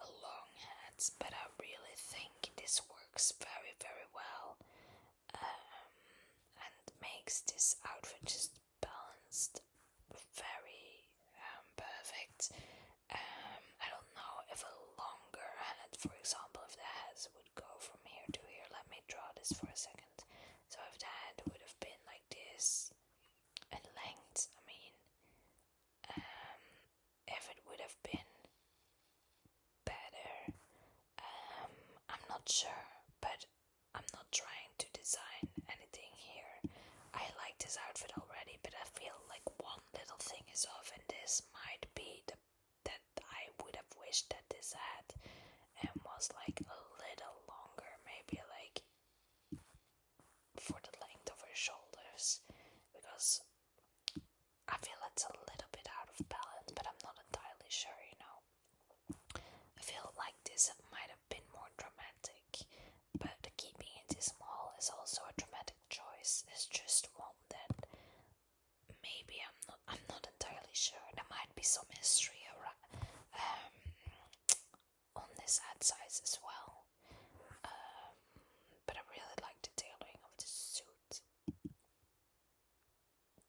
a long hat, but I really think this works very, very well, and makes this outfit just balanced very perfect. I don't know if a longer hat, for example, if the hat would go from here to here. Let me draw this for a second. So if the hat would have been like this in length, I mean, if it would have been better, I'm not sure, but I'm not trying to design anything here. I like this outfit already, but I feel like one little thing is off, and this might be that I would have wished that this hat was like a little longer, maybe like for the length of her shoulders, because I feel it's a little bit out of balance, but I'm not entirely sure, I feel like this might have been more dramatic, but keeping it this small is also a dramatic choice. It's just one that maybe I'm not entirely sure. There might be some history around, on this hat size as well. But I really like the tailoring of the suit.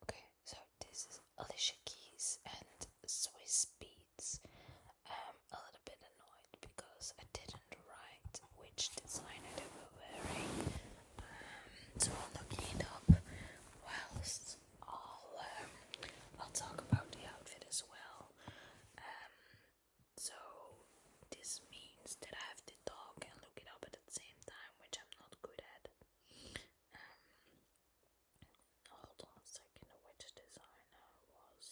Okay, so this is Alicia Keys and Swiss Beats. A little bit annoyed because I didn't write which designer they were wearing. So I'm looking it up whilst I'll talk about the outfit as well. So this means that I have to talk and look it up at the same time, which I'm not good at. Hold on a second, which designer was...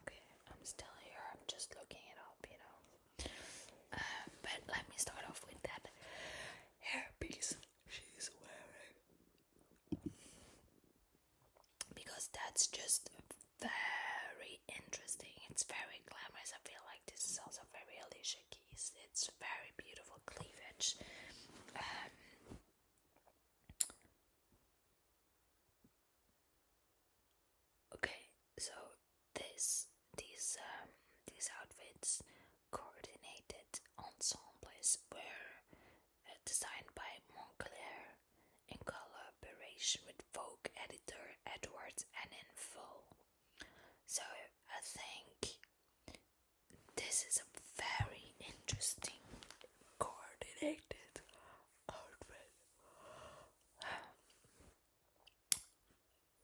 Okay, I'm still here, I'm just looking it up, but let me start off with that hairpiece she's wearing, because that's just very interesting. It's very glamorous. I feel like this is also very Alicia Keys. It's very beautiful cleavage. Okay, so these outfits, coordinated ensembles, were designed by Moncler in collaboration with Vogue editor Edward and in full. So I think this is a very interesting coordinated outfit.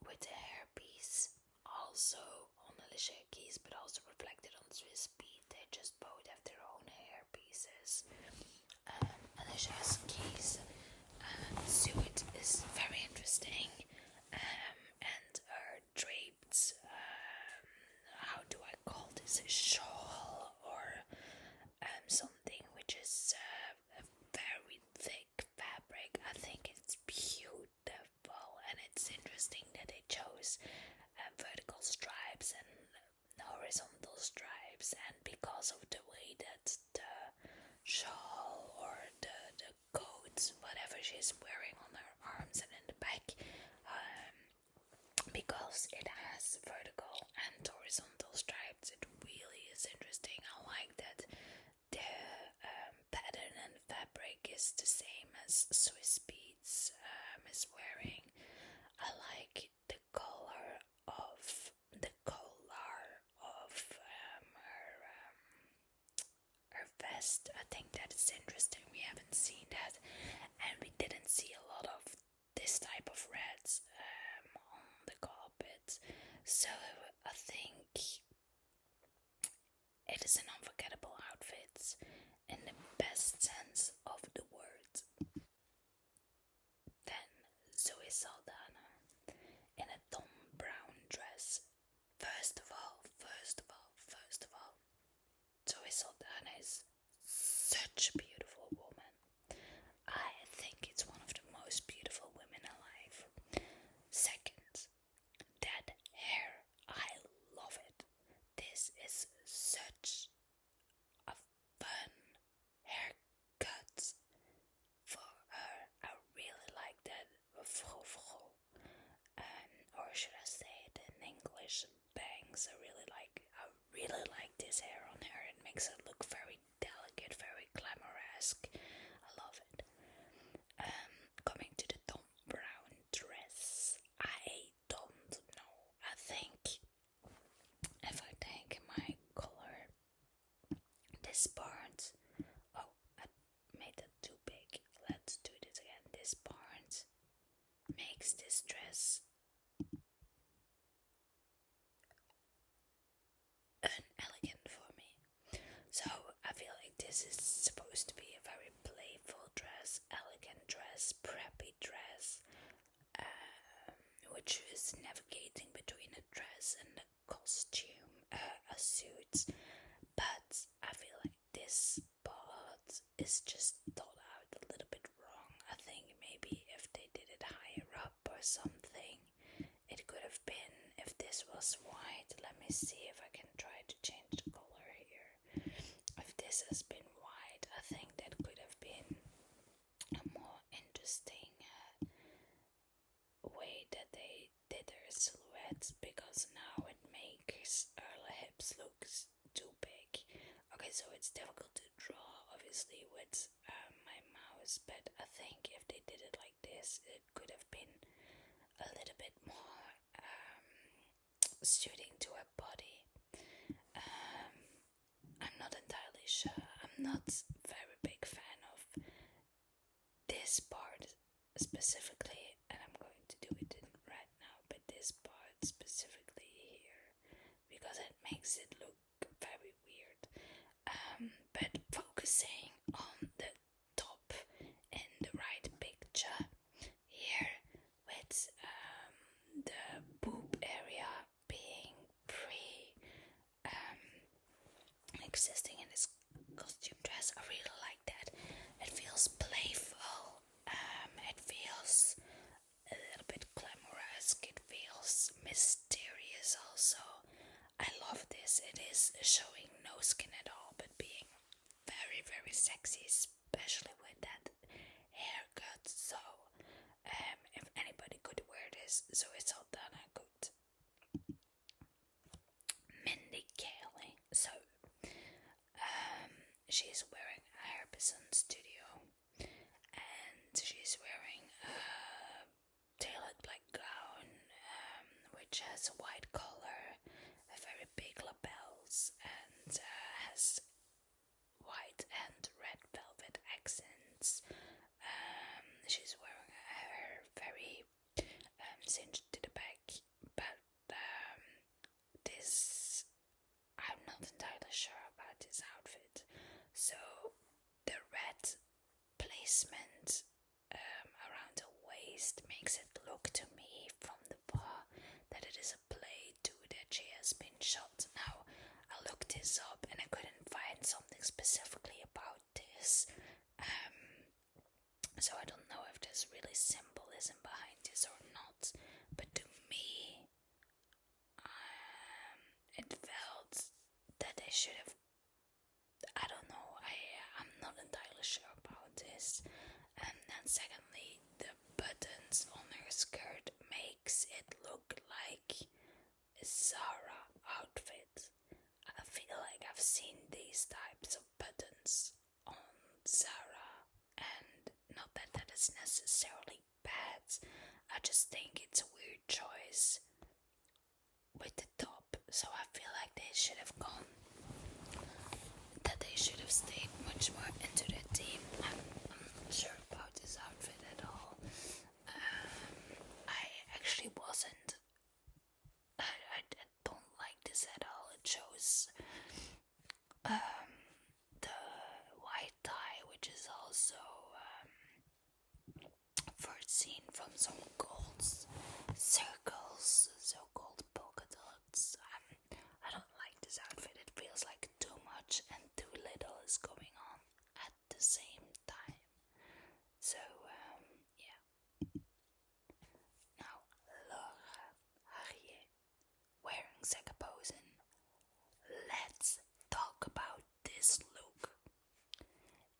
With the hairpiece also on Alicia Keys, but also reflected on Swiss Beat. They just both have their own hairpieces. Alicia Keys' suit is very interesting, and her draped, how do I call this, a shawl or something which is a very thick fabric. I think it's beautiful, and it's interesting that they chose vertical stripes and horizontal stripes, and because of the way that the shawl or the coat, whatever she's wearing on her arms and in the back, because it has vertical and horizontal stripes, it really is interesting. I like that the pattern and fabric is the same as Swiss Beats is wearing. I like the color of her vest. I think that is interesting. We haven't seen that, and we didn't see a lot of this type of reds on the carpet. So I think it is an unforgettable outfit in the best sense of the word. dress and a costume, a suit, but I feel like this part is just thought out a little bit wrong. I think maybe if they did it higher up or something, it could have been, if this was white, let me see if I can try to change the color here. If this has been white, I think that could have been a more interesting way that they did their silhouettes, because now it makes her hips look too big. Okay, so it's difficult to draw obviously with my mouse, but I think if they did it like this, it could have been a little bit more suiting to her body. I'm not entirely sure. I'm not a very big fan of this part specifically, and I'm going to do it right now, but this part specifically here, because it makes it look very weird. But focusing on the top in the right picture here, with the boob area being existing in this costume dress, I really like that. It feels playful, it feels a little bit glamorous, it feels mysterious also. I love this. It is showing no skin at all, but being very, very sexy, especially with that haircut. So, if anybody could wear this, so it's all done, I could. Mindy Kaling. So, she's wearing a Harbison Studio, and she's wearing a tailored black gown, which has a white collar, a very big lapels, and has white and red velvet accents. She's wearing her hair very cinched to the back, but this, I'm not entirely sure about this outfit. So the red placement around the waist makes it look to me from the bar that it is a play to that she has been shot. Now, I looked this up and I couldn't find something specifically about this. So I don't know if there's really symbolism behind this or not. But to me, it felt that they should have, I don't know, I'm not entirely sure about this. And then secondly, the buttons on her skirt makes it look like a Zara outfit. I feel like I've seen these types of buttons on Zara, and not that that is necessarily bad. I just think it's a weird choice with the top, so I feel like they should have stayed much more into the theme. I'm not sure about this outfit at all. I actually wasn't. I don't like this at all. It shows the white tie, which is also foreseen from some gold circles, so-called polka dots. I don't like this outfit. It feels like too much and too little is going on at the same time. So, yeah. Now, Laura Harrier wearing Zagaposen. Let's talk about this look.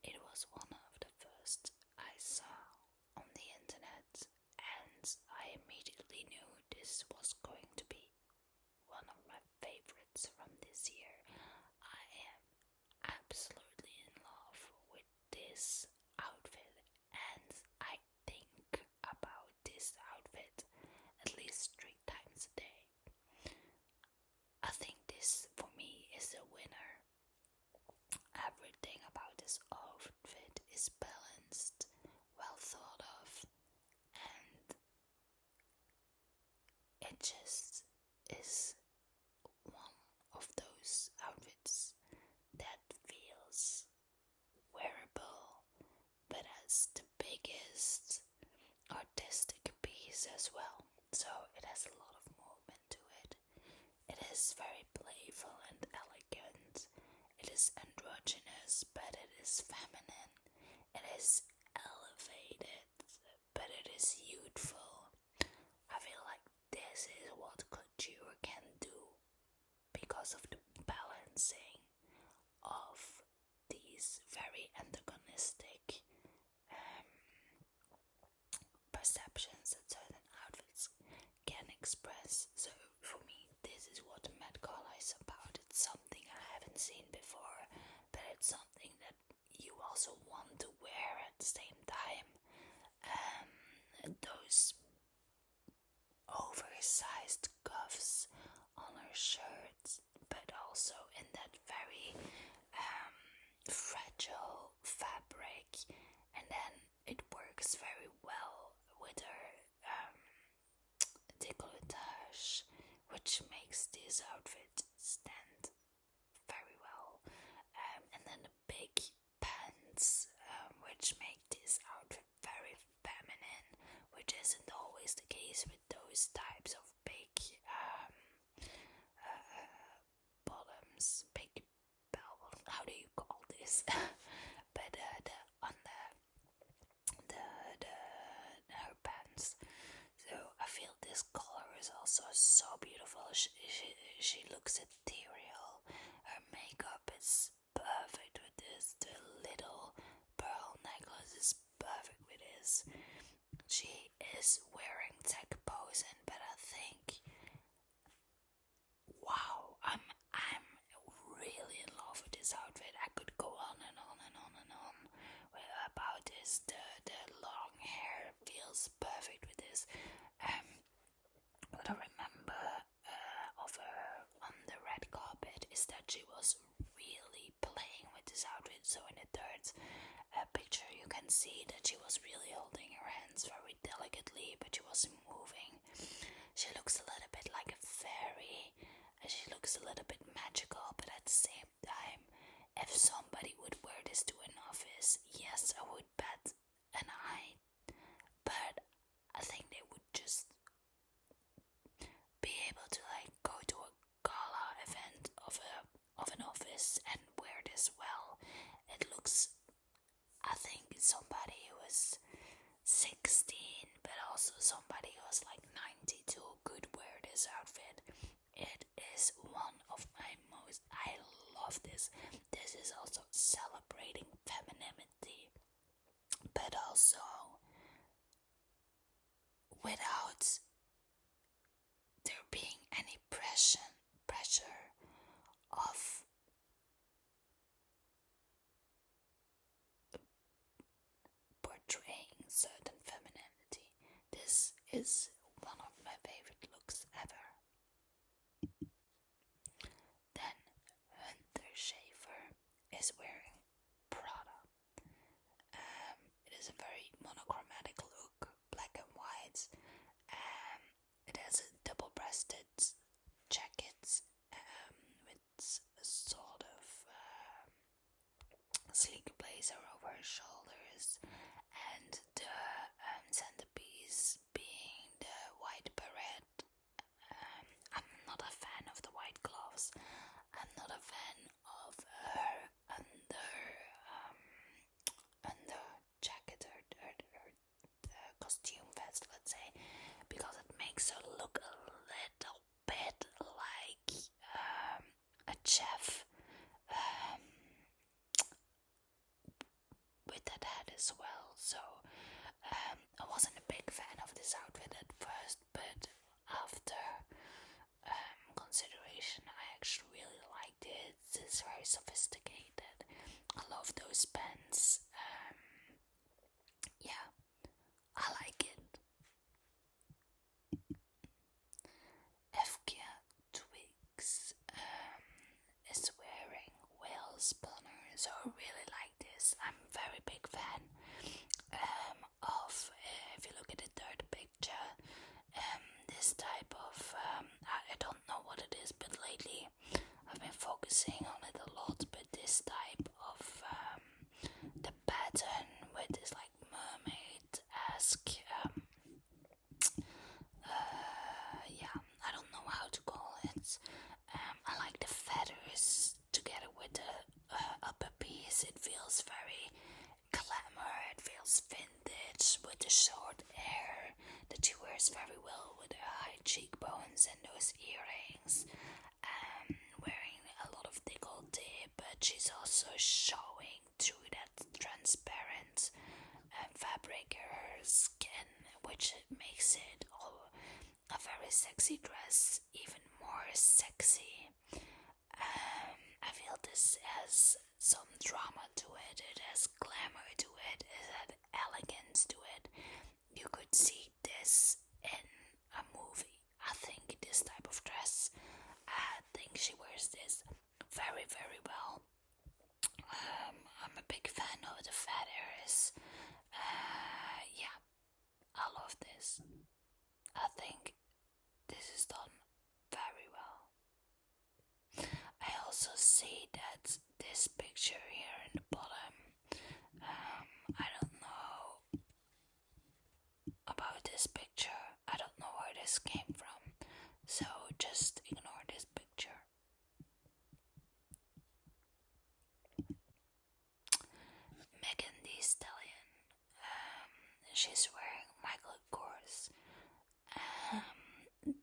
It was one of the first I saw on the internet, and I immediately knew this was is feminine, it is elevated, but it is youthful. I feel like this is what couture can do because of the balancing of these very antagonistic perceptions that certain outfits can express. So for me, this is what Met Gala is about. It's something I haven't seen before, but it's something that you also want to wear at the same time. Those oversized cuffs on her shirts, but also in that very fragile fabric, and then it works very well with her décolletage, which makes this outfit stand very well. And then the big pants, which make this outfit very feminine, which isn't always the case with those types of big bottoms, big bell bottoms. How do you call this? But her pants. So I feel this color is also so beautiful. She looks ethereal. Her makeup is perfect with this. The little pearl necklace is perfect with this. She is wearing tech posing, but I think, wow, I'm really in love with this outfit. I could go on and on and on and on about this. The long hair feels perfect with this. What I remember of her on the red carpet is that she was really playing with this outfit. So in the third picture you can see that she was really holding her hands very delicately, but she wasn't moving. She looks a little bit like a fairy, and she looks a little bit magical, but at the same time, if somebody would wear this to an office, yes, I would bet an eye, but I think they would just be able to like go to a gala event of an office and wear this well. It looks, I think, somebody who is 16, but also somebody who is like 92 could wear this outfit. It is one of my most, I love this. This is also celebrating femininity, but also without there being any pressure of portraying certain femininity. This is one of my favorite looks ever. Then Hunter Schafer is wearing Prada. It is a very monochromatic look, black and white. It has a double-breasted jacket with a sort of sleek blazer over her shoulders, and the centerpiece being the white beret. I'm not a fan of the white gloves. I'm not a fan of her under jacket or costume vest, let's say, because it makes her look a little bit like a chef with that hat as well. So I wasn't a big fan of this outfit at first, but after consideration, I actually really liked it. It's very sophisticated. I love those pants. Yeah, I like it. FK Twigs is wearing whale spinner, so I really like this. I'm a very big fan of, if you look at the third picture, this type of, I don't know what it is, but lately I've been focusing on it a lot, but this type of the those earrings, wearing a lot of décolleté, but she's also showing through that transparent fabric her skin, which makes it a very sexy dress, even more sexy. I feel this has some drama to it, it has glamour to it, it has elegance to it. You could see this in a movie. I think this type of dress, I think she wears this very, very well. I'm a big fan of the fat areas. Yeah, I love this. I think this is done very well. I also see that this picture here in the bottom, I don't know about this picture. I don't know where this came from, so just ignore this picture. Megan Thee Stallion, she's wearing Michael Kors.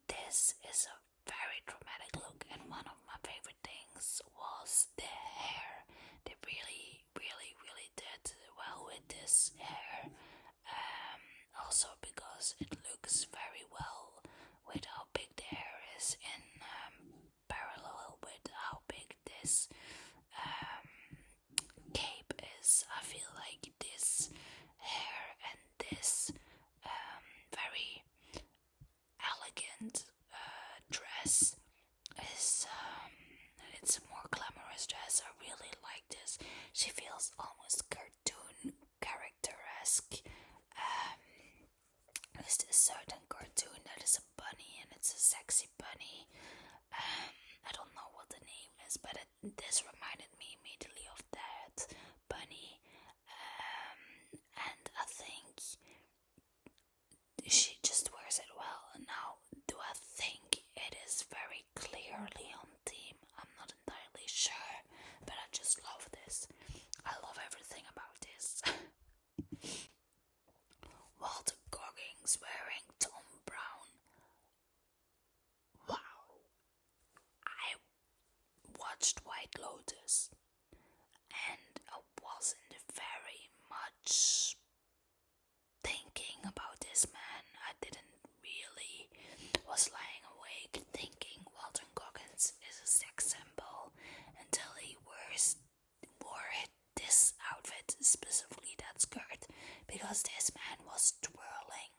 This is a very dramatic look, and one of my favorite things was the hair. They really, really, really did well with this hair. Also because it looks very well with how big the hair is in parallel with how big this cape is. I feel like this hair and this very elegant dress is it's a more glamorous dress. I really like this. She feels almost cartoon character-esque. There's this certain cartoon that is a bunny, and it's a sexy bunny. I don't know what the name is, but this reminded me immediately of that bunny. And I think she just wears it well. Now, do I think it is very clearly on theme? I'm not entirely sure, but I just love this. I love everything about this. Walter Goggins wearing Tom Brown. Wow. I watched White Lotus, and I wasn't very much thinking about this man. I didn't really was lying awake thinking Walter Goggins is a sex symbol until he wore this outfit, specifically that skirt, because this man was twirling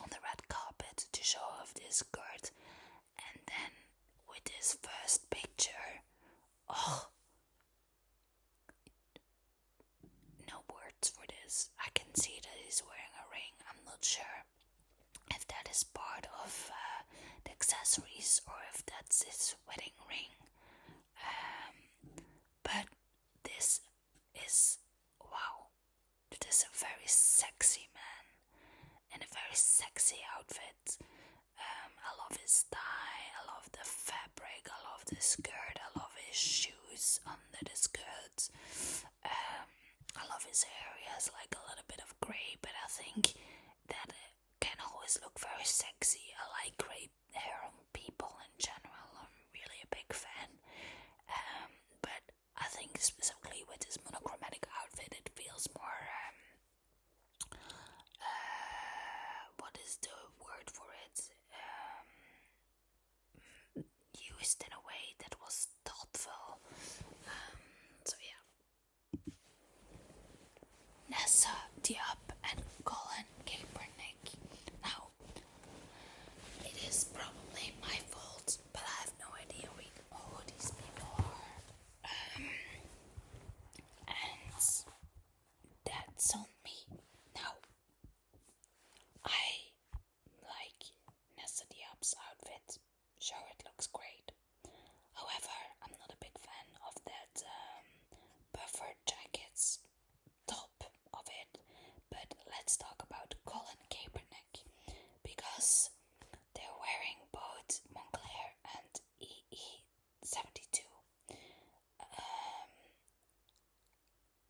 on the red carpet to show off this skirt, and then with this first picture, oh, no words for this. I can see that he's wearing a ring. I'm not sure if that is part of the accessories or if that's his wedding ring. But this is, wow, this is a very sexy man in a very sexy outfit. I love his tie, I love the fabric, I love the skirt, I love his shoes under the skirt. I love his hair. He has like a little bit of grey, but I think that it can always look very sexy. I like grey hair on people in general. I'm really a big fan. But I think specifically with this monochromatic outfit, it feels more what is the word for it? Used in a way that was thoughtful. So yeah. Nessa Diop and Colin Kaepernick. Now, it is probably my fault, but I have no idea who these people are. And that's on me. Now, I like Nessa Diop's outfit. Sure, it looks great. However, I'm not a big fan of that puffer jackets top of it. But let's talk about Colin Kaepernick, because they're wearing both Moncler and EE72.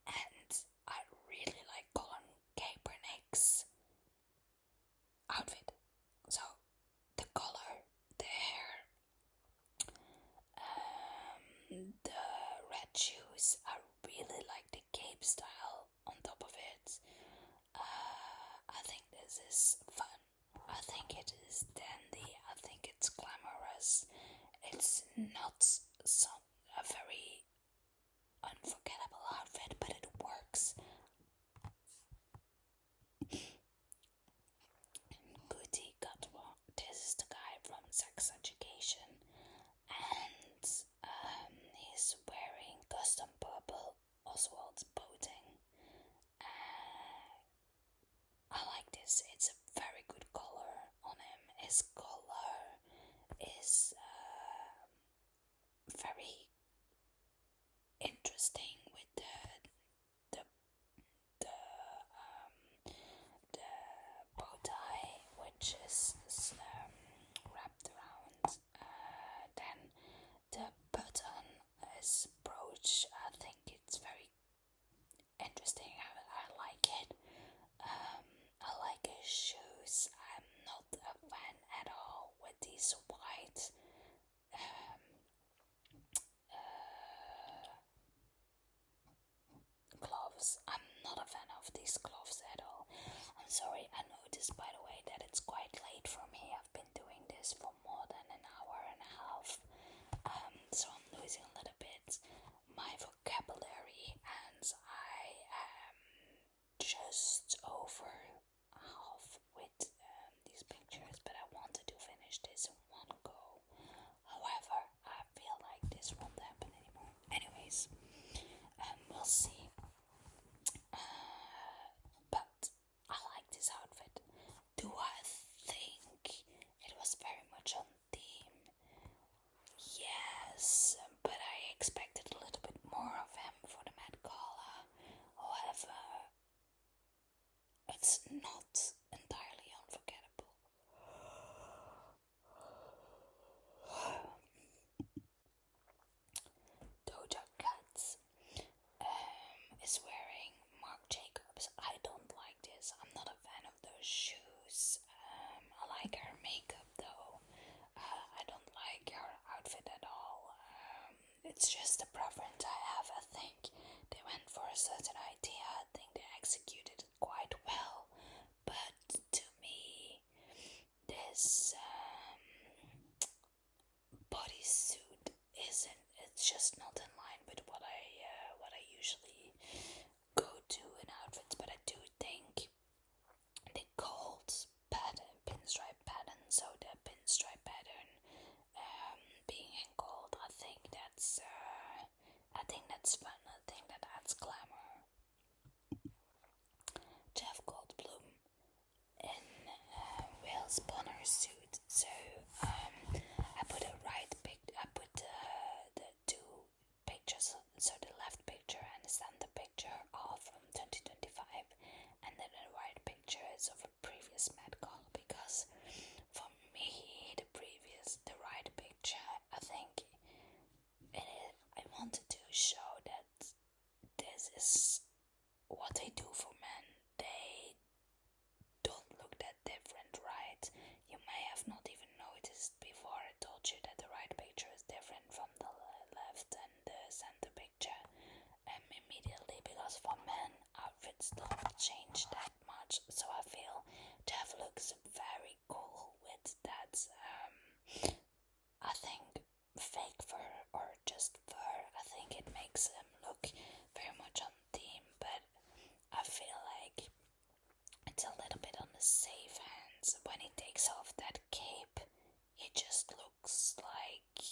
And I really like Colin this. It's a very good color on him. His color is very interesting with the the the bow tie, which is wrapped around. Then the button is brooch. I think it's very interesting. I like it. I like his shoes. I'm not a fan at all with these white gloves. I'm not a fan of these gloves at all. I'm sorry, I noticed by the way that it's quite late for me. I've been doing this for more than an hour and a half. So I'm losing a little bit my vocabulary, and I am just over half with these pictures, but I wanted to finish this in one go. However, I feel like this won't happen anymore. Anyways, we'll see. But I like this outfit. Do I think it was very much on theme? Yes, but I expected a little bit more of him for the Met Gala. However, it's not entirely unforgettable. Doja Cat is wearing Marc Jacobs. I don't like this. I'm not a fan of those shoes. I like her makeup though. I don't like her outfit at all. It's just a preference I have. I think they went for a certain idea. I think they executed it quite well. But to me, this bodysuit isn't. It's just not in line with what I usually go to in outfits. But I do think the gold pattern, pinstripe pattern, so the pinstripe pattern being in gold, I think that's fun. I think that adds glamour. Jeff Goldblum in Will Bonner suit. So I put the two pictures, so the left picture and the center picture are from 2025, and then the right picture is of a previous Met Gala, because for me the right picture, I think I wanted to show that this is what they do for men. They don't look that different, right? You may have not even noticed before I told you that the right picture is different from the left and the center picture immediately, because for men outfits don't change that much. So I feel Jeff looks very cool with that I think fake fur or just fur. I think it makes him look very much on theme, but I feel like it's a little bit on the safe hands. When he takes off that cape, he just looks like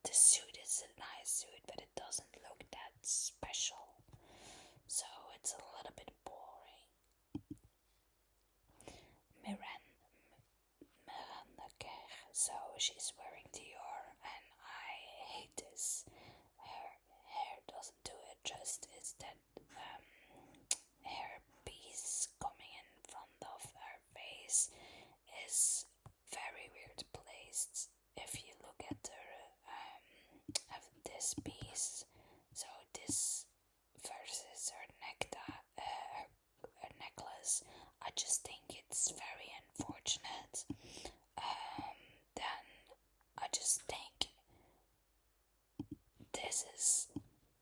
the suit is a nice suit, but it doesn't look that special. So it's a little bit boring. Miranda Kerr, so she's wearing Dior, and I hate this. Her hair doesn't do it justice. That hair piece coming in front of her face is very weird placed. If you look at her this piece, so this versus her necklace, I just think it's very unfortunate. Then I just think this is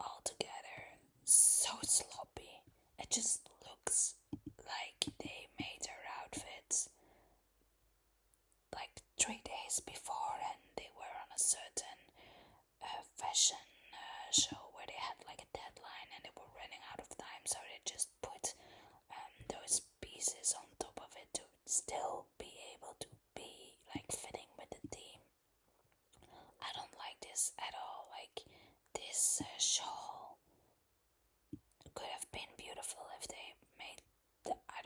altogether so sloppy. It just looks like they made her outfits like 3 days before, and they were on a certain fashion show where they had like a deadline and they were running out of time, so they just put those pieces on top of it to still be able to be like fitting with the theme. I don't like this at all. Like this shawl could have been beautiful if they made I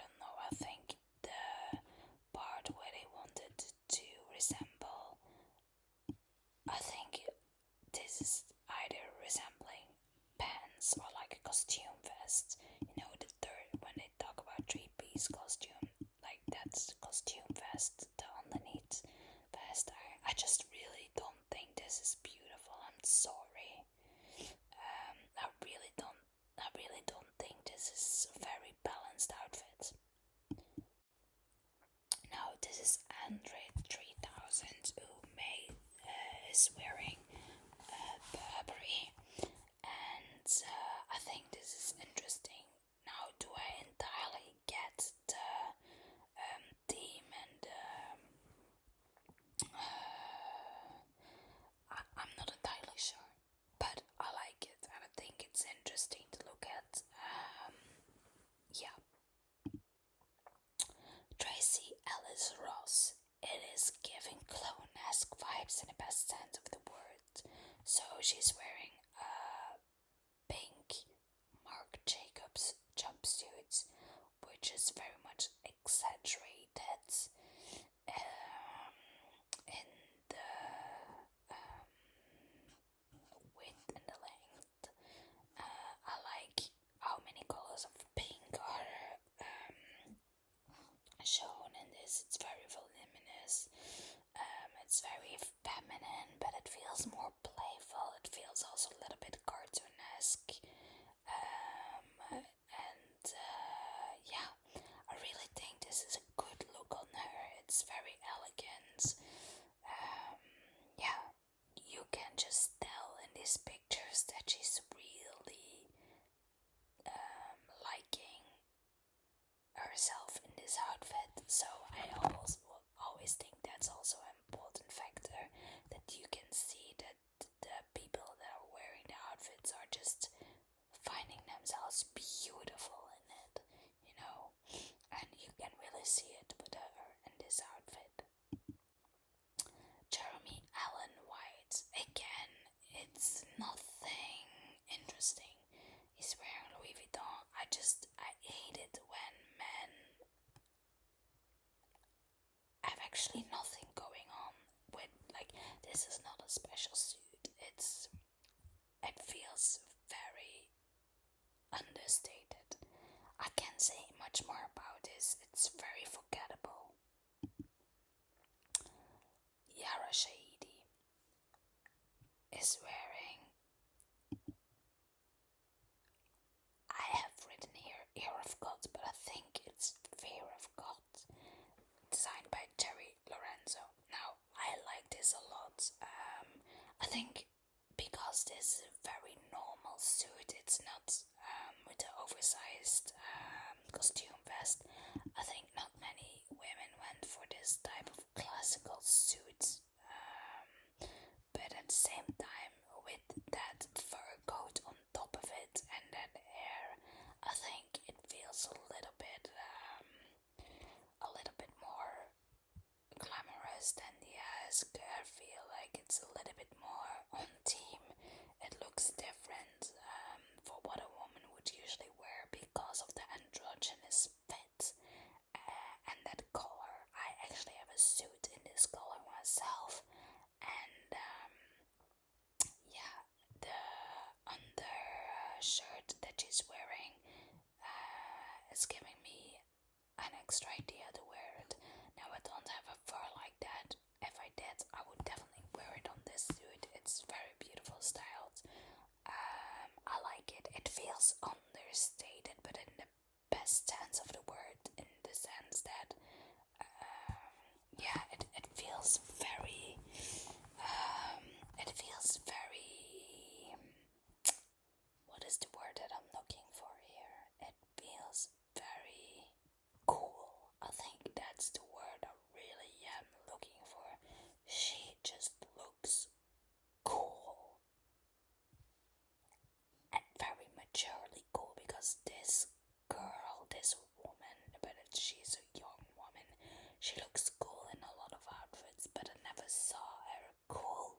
So she's wearing a pink Marc Jacobs jumpsuit, which is very much exaggerated in the width and the length. I like how many colors of pink are shown in this. It's very voluminous. It's very feminine, but it feels more playful. It feels also a little bit cartoonesque. Yeah, I really think this is a good look on her. It's very elegant. Yeah, you can just tell in these pictures that she's really liking herself in this outfit. So I always think that's also an important factor, that you can see that the people that are wearing the outfits are just finding themselves beautiful in it, you know, and you can really see it with her in this outfit. Jeremy Allen White, again, it's nothing interesting. He's wearing Louis Vuitton. I hate it when men have actually nothing going on with, like, this is not a special suit. It feels very understated. I can't say much more about this. It's very forgettable. Yara Shahidi is wearing, I have written here Ear of God, but I think it's Fear of God, designed by Terry Lorenzo. Now, I like this a lot. I think because this is a very normal suit, it's not with the oversized costume vest. I think not many women went for this type of classical suit, but at the same time, with that fur coat on top of it and that hair, I think it feels a little bit more glamorous than the ask. I feel like it's a little bit more on theme. It looks different for what a woman would usually wear because of the androgynous fit and that color. I actually have a suit in this color myself, and yeah, the undershirt that she's wearing is giving me an extra idea to wear it. Now, I don't have a fur like that. If I did, I would definitely wear it on this suit. It's very beautiful styled. I like it. It feels understated, but in the best sense of the word, in the sense that yeah, it feels very what is the word that I'm looking for here? It feels very cool. I think that's the word I really am looking for. She just looks cool. And very maturely cool, because this girl, this woman, but she's a young woman, she looks cool in a lot of outfits, but I never saw her cool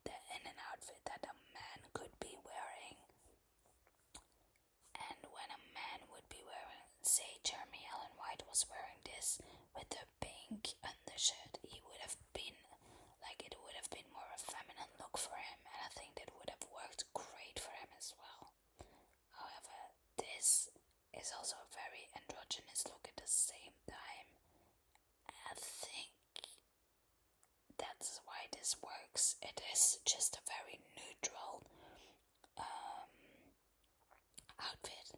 in an outfit that a man could be wearing. And when a man would be wearing, say Jeremy Allen White was wearing this with a pink undershirt, he would have been like, it would have been more a feminine look for him, and I think that would have worked great for him as well. However, this is also a very androgynous look at the same time. I think that's why this works. It is just a very neutral outfit,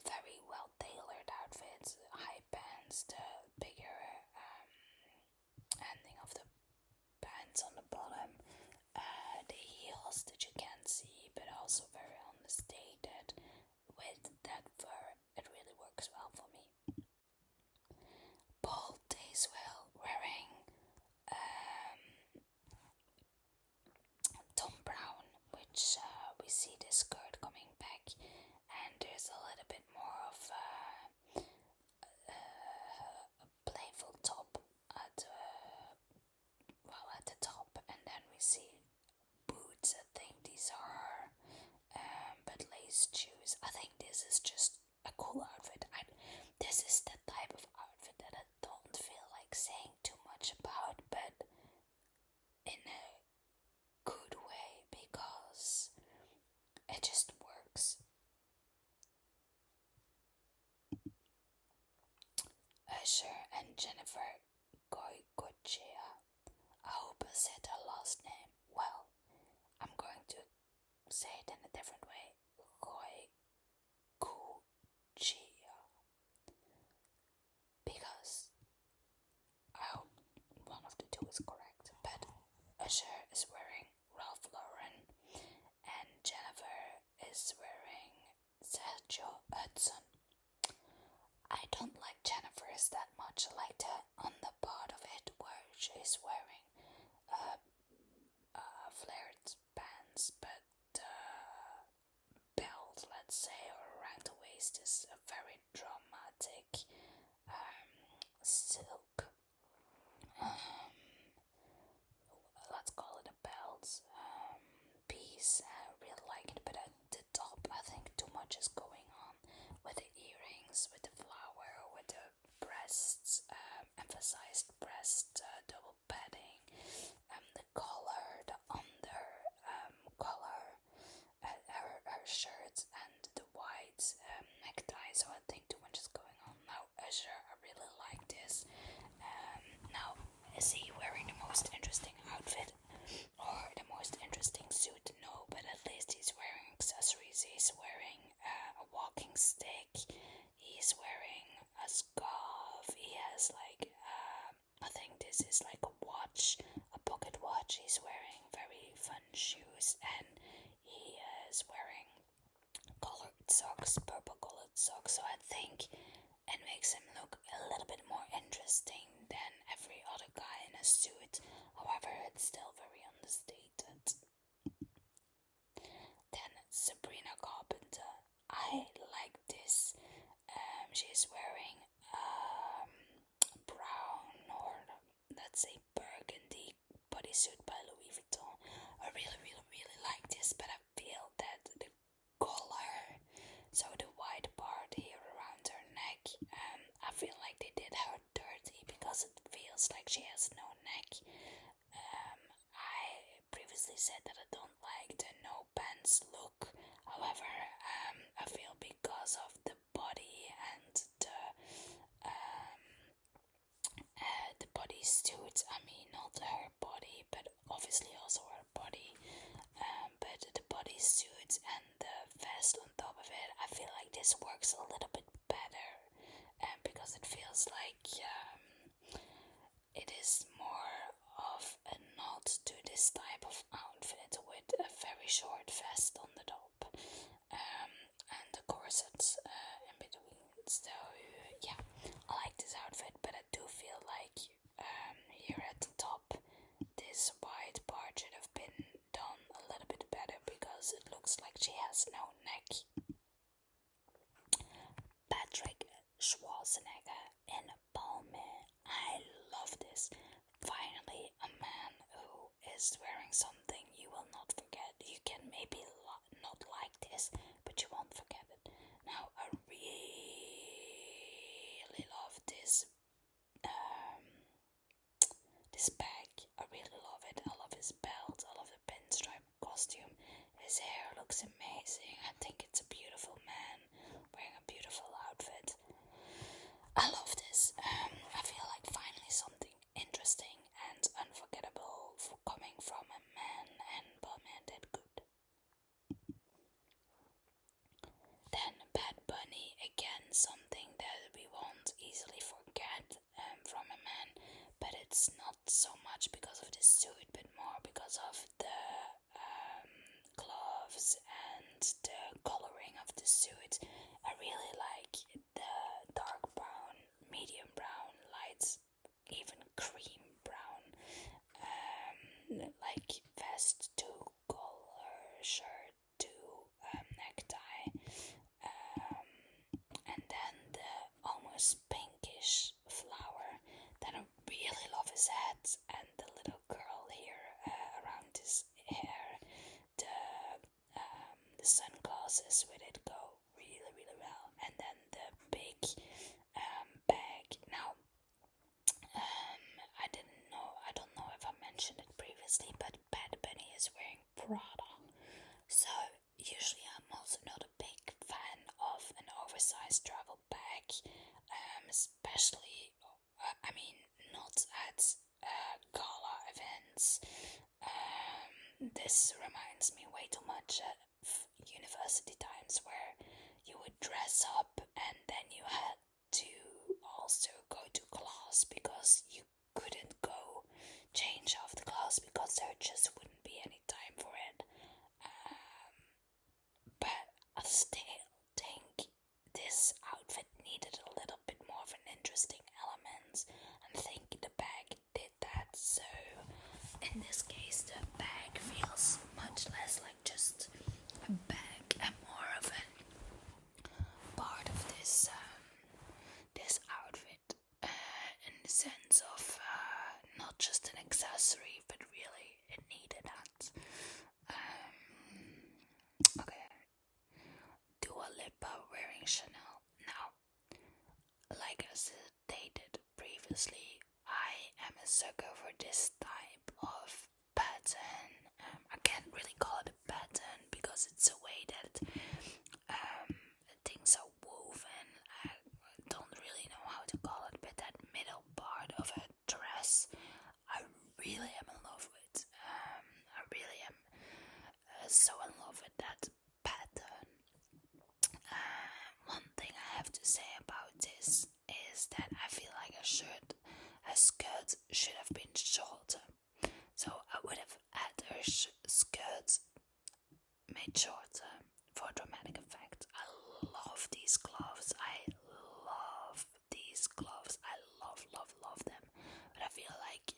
very well tailored outfit. High pants, the bigger ending of the pants on the bottom, the heels that you can't see, but also very understated. With that fur, it really works well for me. Paul Tazewell wearing Tom Brown, which we see this skirt coming back, and there's a little bit more of a playful top at the top, and then we see boots Usher and Jennifer Goycochea. I hope I said her last name well. I'm going to say it in a different way. Goycochea. Because I hope one of the two is correct. But Usher is wearing Ralph Lauren and Jennifer is wearing Sergio Hudson. I don't like Jennifer's that much. I like the underpart of it where she's wearing flared pants, but the belt, let's say, or around the waist is a very dramatic silk. Let's call it a belt piece. I really like it, but at the top, I think too much is going on with the earrings, with the flower, with the breasts, emphasized breast, double padding, the collar, the under collar, her shirt, and the white necktie. So I think too much is going on. Now, Usher, I really like this. Now, is he wearing the most interesting outfit or the most interesting suit? No, but at least he's wearing accessories. He's wearing a walking stick. He's wearing a scarf. He has like I think this is like a watch, a pocket watch. He's wearing very fun shoes, and he is wearing colored socks, purple colored socks. So I think it makes him look a little bit more interesting than every other guy in a suit. However, it's still very understated. Then Sabrina Carpenter. I like this. She's wearing brown, or let's say burgundy bodysuit by Louis Vuitton. I really like this, but I feel that the collar, so the white part here around her neck, I feel like they did her dirty because it feels like she has no neck. I previously said that I don't like the no pants look. However, I feel because of the body and the bodysuit, I mean not her body, but obviously also her body, but the bodysuit and the vest on top of it, I feel like this works a little bit better, because it feels like it is more of a nod to this type of outfit with a very short vest on the top, and the corsets in between. So yeah, I like this outfit, but I do feel like here at the top, this white part should have been done a little bit better because it looks like she has no neck. Patrick Schwarzenegger in Palme. I love this. Finally, a man who is wearing something you will not forget. You can maybe not like this, but you won't forget it. Now, I really love this this bag. I really love it. I love his belt. I love the pinstripe costume. His hair looks amazing. I think it's a beautiful man wearing a beautiful outfit. I love this. I feel like finally something interesting and unforgettable coming from a man, and Batman did good. Then Bad Bunny, again something that we won't easily forget from a man, but it's not so much because of the suit, but more because of the gloves and the coloring of the suit. I really like the dark brown, medium brown, light, even cream brown, like vest to collar, shirt to necktie, and then the almost pinkish flower. Then I really love his hat and the little curl here around his hair. The sunglasses with it go really well, and then the big bag. Now, I don't know if I mentioned it previously, but Bad Bunny is wearing Prada. So usually I'm also not a big fan of an oversized travel bag, especially I mean, not at gala events. This reminds me way too much of university times where you would dress up and then you had to also go to class because you couldn't go change after class because there just wouldn't be any time for it. But I still think this outfit needed a little bit more of an interesting element, and I think the bag did that. So in this case, the bag feels much less like just a bag and more of a part of this this outfit, in the sense of not just an accessory, but really it needed that. Okay, Dua Lipa wearing Chanel. Now, like I stated previously, I am a sucker for this type of pattern. I can't really call it a pattern because it's a way that things are woven. I don't really know how to call it, but that middle part of a dress, I really am in love with. I really am so in love with that pattern. One thing I have to say about this is that I feel like a skirt should have been shorter. So I would have had her skirt made shorter for dramatic effect. I love these gloves. I love these gloves. I love them. But I feel like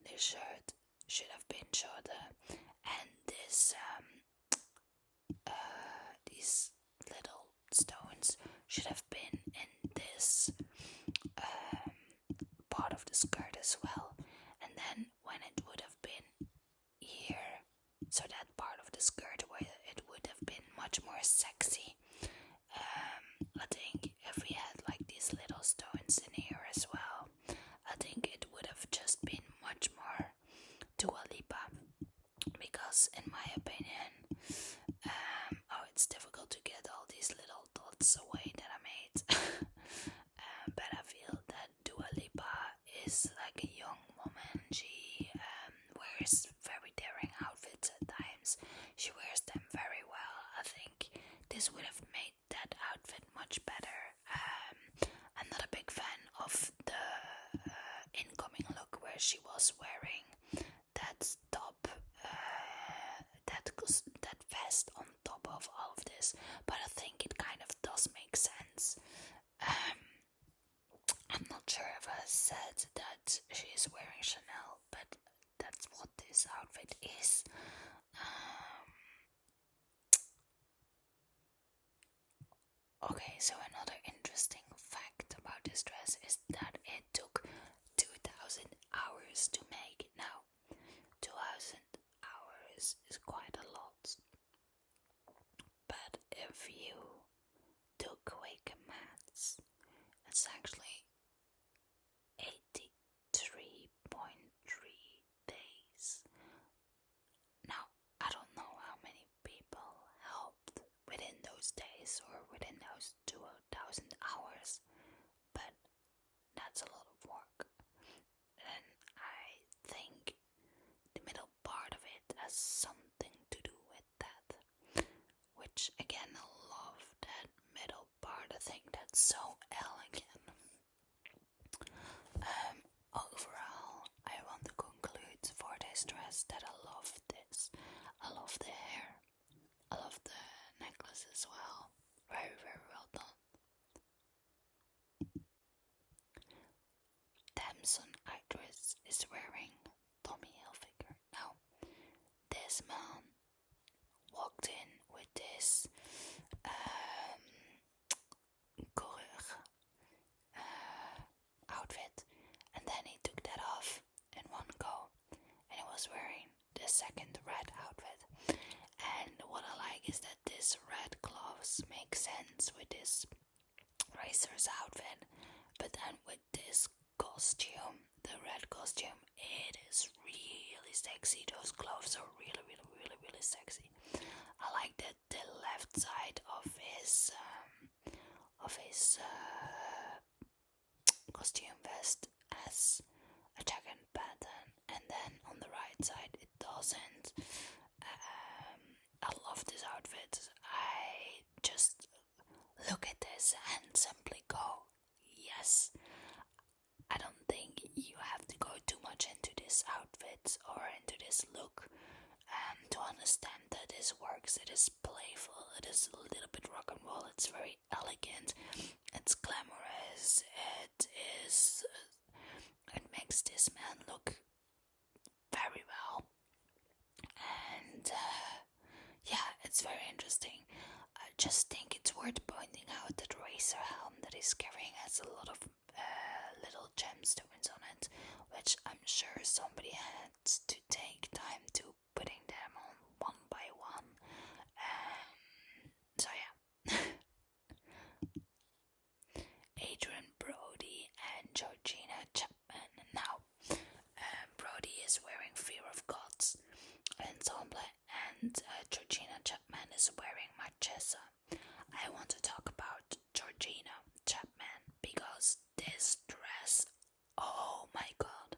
the shirt should have been shorter, and these little stones should have been in this part of the skirt as well. And then when it would have been here, so that part of the skirt where it would have been much more sexy. I think if we had like these little stones in here as well, I think it would have just been much more Dua Lipa. Because in my opinion, it's difficult to get all these little dots away that I made. But I feel that Dua Lipa is like a young woman. She wears very daring outfits at times. She wears them very well. I think this would have made that outfit much better. I'm not a big fan of the incoming look where she was wearing that top, that vest on top of all of this, but I think it kind of does make sense. I'm not sure if I said that she is wearing Chanel, but that's what this outfit is. Okay, so another interesting fact about this dress is that it took 2,000 hours to make. Now, 2,000 hours is quite a lot, but if you do quick maths, it's actually 83.3 days. Now, I don't know how many people helped within those days or within those 2,000 hours, but that's a lot of work. And I think the middle part of it has something to do with that, which again, I love that middle part. I think that's so elegant. Overall, I want to conclude for this dress that I love this. I love the hair. I love the necklace as well. Very, very well done. Damson actress is wearing Tommy Hilfiger. Now, this man walked in with this coureur outfit, and then he took that off in one go, and he was wearing the second red outfit. And what I like is that this red gloves make sense with this racer's outfit, but then with this costume, the red costume, it is really sexy. Those gloves are really, really, really, really sexy. I like that the left side of his costume vest has a jacket pattern, and then on the right side it doesn't. I love this outfit. I just look at this and simply go, yes. I don't think you have to go too much into this outfit or into this look to understand that this works. It is playful, it is a little bit rock and roll, it's very elegant, it's glamorous, it makes this man look very well, and yeah, it's very interesting. I just think it's worth pointing out that the racer helm that he's carrying has a lot of little gemstones on it, which I'm sure somebody had to take time to putting them on one by one. So yeah. Adrian Brody and Georgina Chapman. Now, Brody is wearing Fear of God's ensemble, and Georgina Chapman is wearing Marchesa. I want to talk about Georgina Chapman because this dress, oh my god,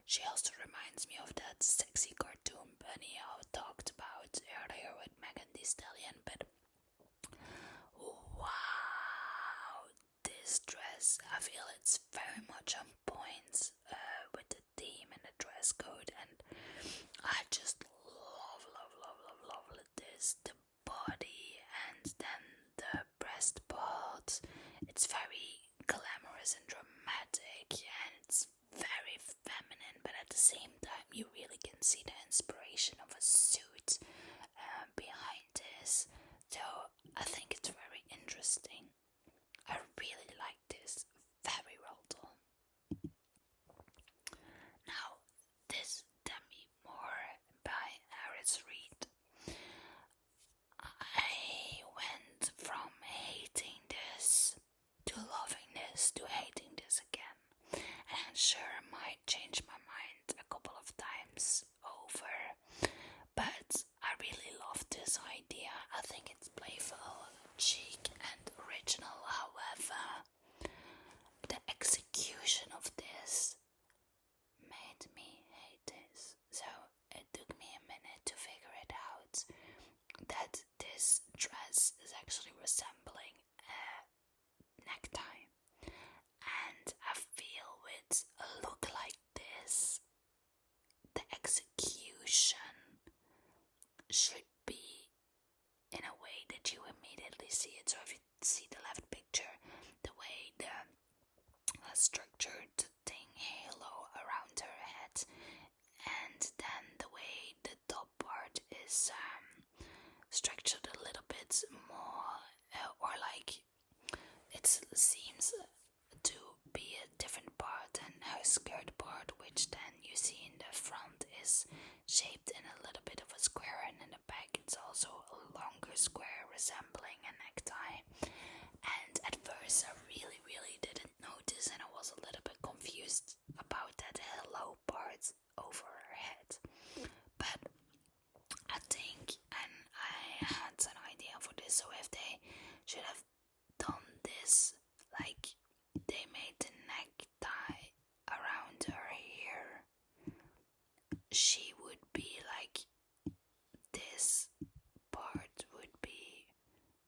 she also reminds me of that sexy cartoon bunny I talked about earlier with Megan Thee Stallion, but wow, this dress, I feel it's very much on point with the theme and the dress code, and I just love this. The body and then the breast part, it's very glamorous and dramatic, and it's very feminine, but at the same time you really can see the inspiration of a suit behind this. So I think it's very interesting. I really like this. Very well done. Now, this Demi Moore by Harris Reed. I went from hating this to loving this to hating this again. And I'm sure I might change my mind a couple of times over. But I really love this idea. I think it's playful, chic and original. However, the execution of this made me hate this. So it took me a minute to figure it out that this dress is actually resembling a necktie. And I feel with a look like this, the execution should be in a way that you immediately see it. So if you see the left picture, the way the structured thing halo around her head, and then the way the top part is structured a little bit more, or like it seems to be a different part than her skirt part, which then you see in the front is shaped in a little bit of a square, and in the back it's also a longer square resembling a necktie. And at first I really didn't notice, and I was a little bit confused about that halo part over her head. But I think, and I had an idea for this, so if they should have done this, like they made the necktie around her hair, she would be like, this part would be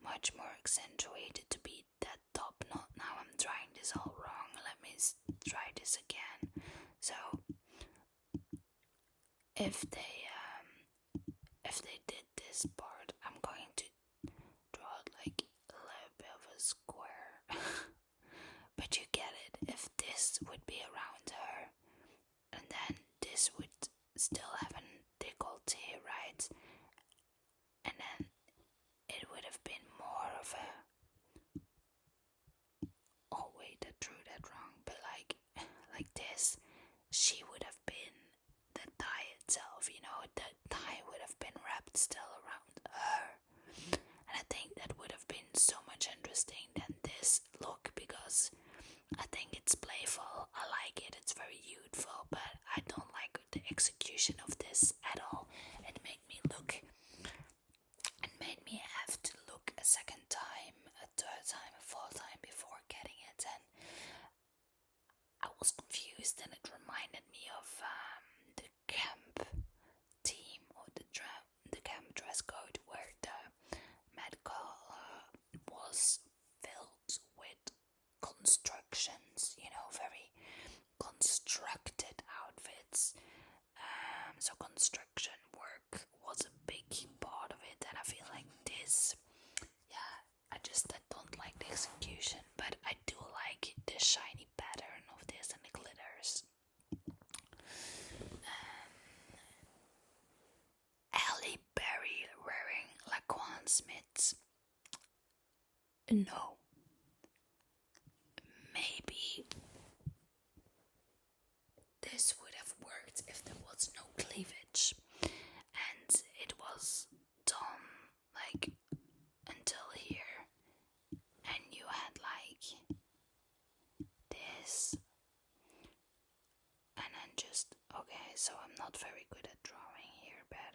much more accentuated to be that top knot. Now I'm trying this all wrong. Let me try this again. So if they did this part, I'm going to draw it like a little bit of a square. But you get it. If this would be around her, and then this would still have a décolleté, right? And then it would have been more of a, oh wait, I drew that wrong, but like this, she would have been the tie itself, you know, the tie would have been wrapped still around her. And I think that would have been so much interesting than this look, because I think it's playful, I like it, it's very youthful, but I don't like the execution of this at all. It made me have to look a second time, a third time, a fourth time before getting it, and I was confused. least, and it reminded me of the camp team, or the camp dress code, where the Met Gala was filled with constructions, very constructed outfits. So construction work was a big part of it, and I feel like this, I don't like the execution, but I do like the shiny pattern of this and the glitters. Halle Berry wearing Laquan Smith's. No. Maybe this would have worked if there was no cleavage and it was done like until here, and you had like this, and then just, okay, so I'm not very good at drawing here, but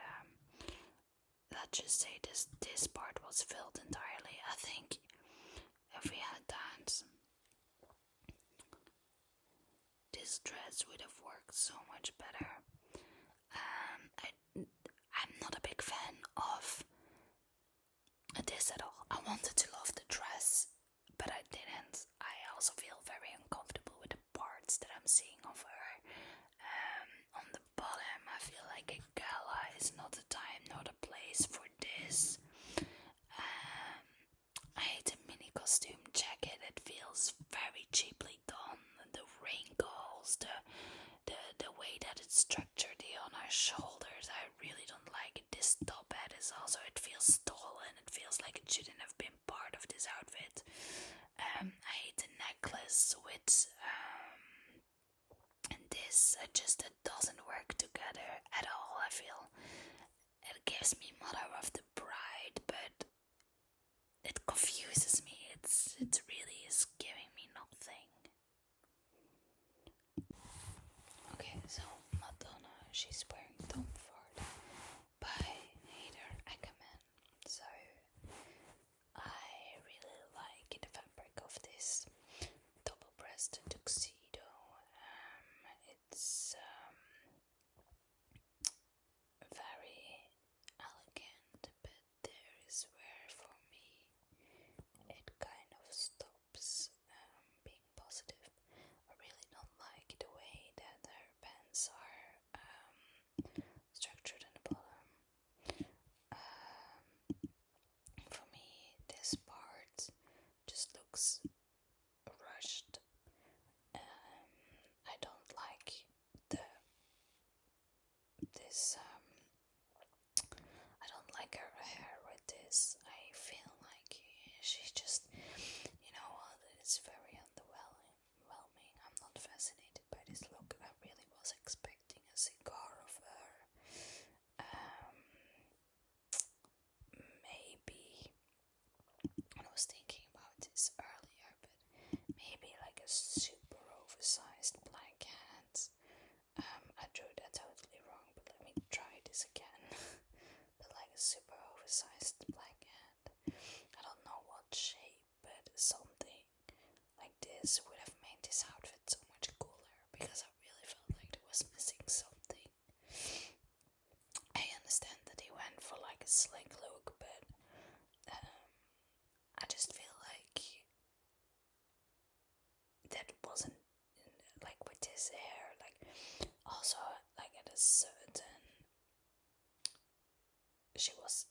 let's just say this part was filled entirely. I think if we had that, this dress would have worked so much better. I'm not a big fan of this at all. I wanted to love the dress, but I didn't. I also feel very uncomfortable with the parts that I'm seeing of her. On the bottom, I feel like a gala is not the time, not a place for this. I hate the mini costume jacket. It feels very cheaply done. The wrinkles, the way that it's structured on her shoulders, I really don't like it. This top hat is also, it feels stolen. It feels like it shouldn't have been part of this outfit. I hate the necklace with and this. It doesn't work together at all. I feel it gives me Mother of the Bride, but it confuses me. It really is giving me nothing. Okay, so Madonna, she's wearing Tom Ford by Hader Ackerman. So I really like the fabric of this double-breasted tuxedo. It's very elegant, but there is where for me it kind of stops being positive. I really don't like the way that her pants are structured in the bottom. For me, this part just looks rushed. I don't like this. I don't like her hair with this. I feel like she just, it's very underwhelming. I'm not fascinated by this look. I really was expecting a cigar of her. Maybe, I was thinking about this earlier, but maybe like a super oversized black hat. I drew that totally wrong, but let me try this again. But like a super oversized black hat. I don't know what shape, but something like this would have made this outfit so much cooler, because I really felt like there was missing something. I understand that he went for like a slick look, but I just feel like that wasn't like with his hair. Like also like at a certain, she was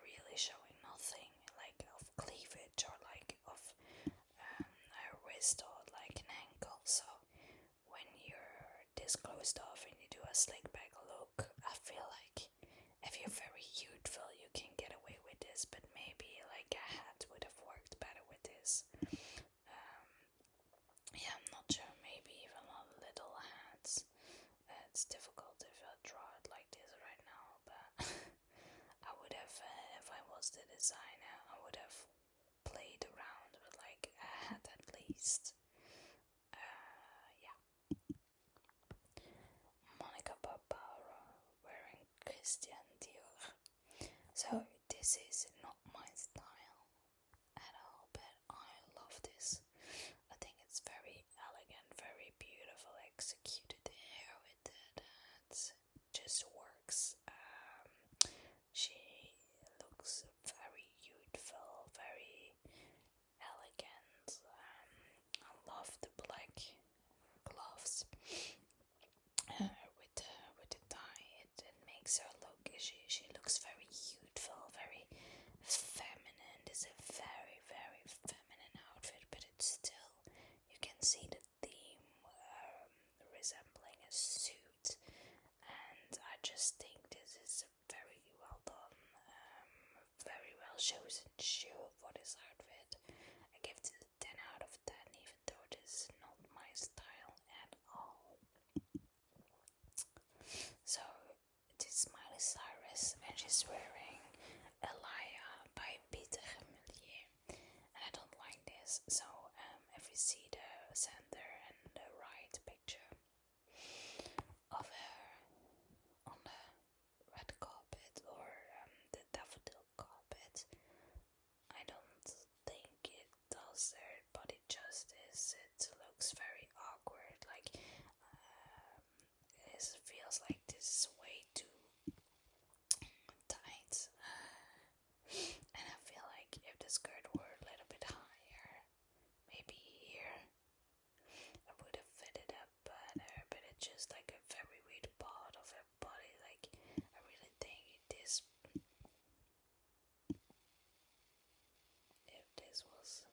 really showing nothing like of cleavage or like of her wrist or like an ankle. So when you're this closed off and you do a slick back look, I feel like if you're very youthful you can get away with this, but maybe like a hat would have worked better with this. Yeah, I'm not sure, maybe even on little hats. It's difficult if I draw it like this right now, but I would have, if I was the designer, I would have played around with like a hat at least. Yeah. Monica Barbaro wearing Christian Dior. So this is not my style at all, but I love this. I think it's very elegant, very beautiful execution. center and the right picture of her on the red carpet or the daffodil carpet. I don't think it does her body justice. It looks very awkward, like it feels like this is way too tight. And I feel like if the skirt were a little bit higher, maybe here, I would have fitted up better, but it's just like a very weird part of her body. Like, I really think this, if this was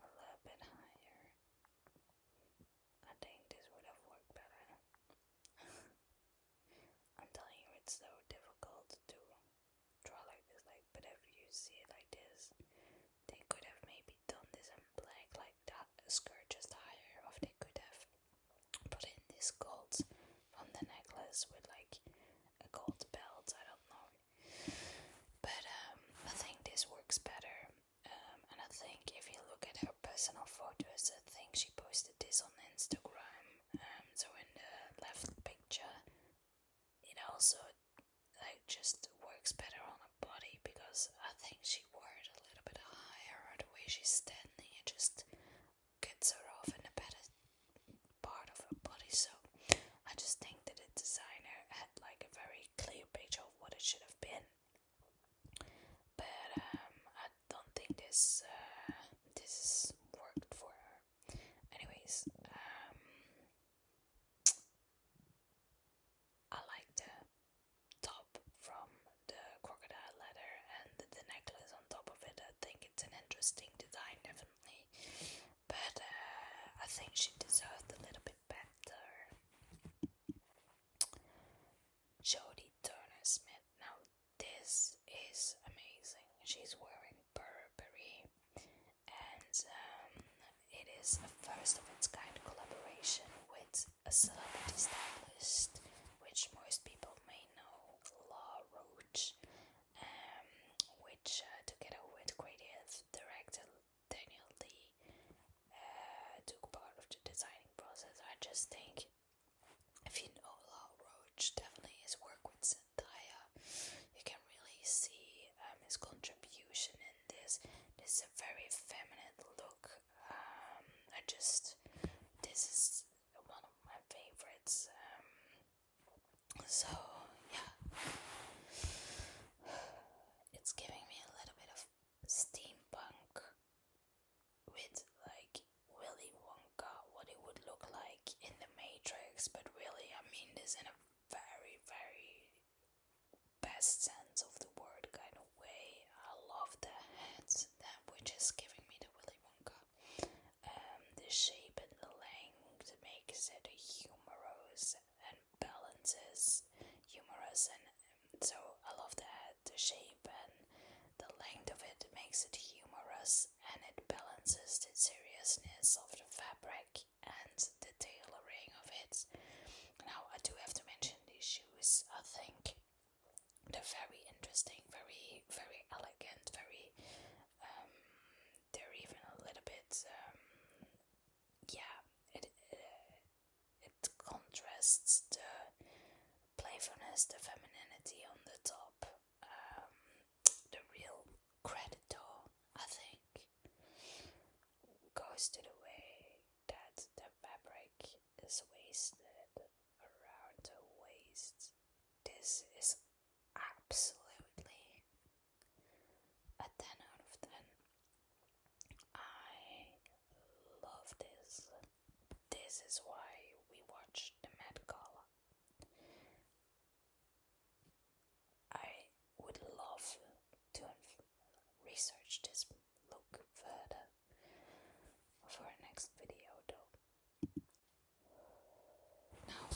a little bit higher, I think this would have worked better. I'm telling you, it's so difficult to draw like this, like, but if you see it like this, they could have maybe done this in black, like the skirt just higher, or they could have put in this gold from the necklace with like a gold belt, I don't know. But I think this works better, and I think if you look at her personal photos, I think she posted this on Instagram, so in the left picture, it also like just works better on her body, because I think she wore it a little bit higher, or the way she's standing, it just gets her off in a better part of her body. So I just think that the designer had like a very clear picture of what it should have been, but I don't think this worked for her. Anyways, I like the top from the crocodile leather and the necklace on top of it. I think it's an interesting design, definitely, but I think she deserved a little bit better. Jodie Turner-Smith. Now this is amazing. She's wearing Burberry, and it is a first of its kind collaboration with a celebrity stylist, which most people may know, La Roche, which together with creative director Daniel Lee took part of the designing process. I just think, if you know La Roche, definitely his work with Zendaya, you can really see his contribution in this. This is a very feminine look. This is one of my favorites. So yeah, it's giving me a little bit of steampunk with like Willy Wonka, what it would look like in the Matrix, but really I mean this in a very, very best sense of the word kind of way. I love the hands, that which is giving me the Willy Wonka. The shape and the length makes it humorous and balances humorous, and so I love that. The shape and the length of it makes it humorous, and it balances the seriousness of the fabric and the tailoring of it. Now I do have to mention these shoes. I think they're very interesting, very, very elegant, very they're even a little bit yeah, it contrasts the playfulness, the femininity on the top. The real credit though, I think, goes to the way that the fabric is wasted around the waist. This is absolutely a 10 out of 10. I love this. This is why we watch the Met Gala. I would love to research this look further for our next video though. Now,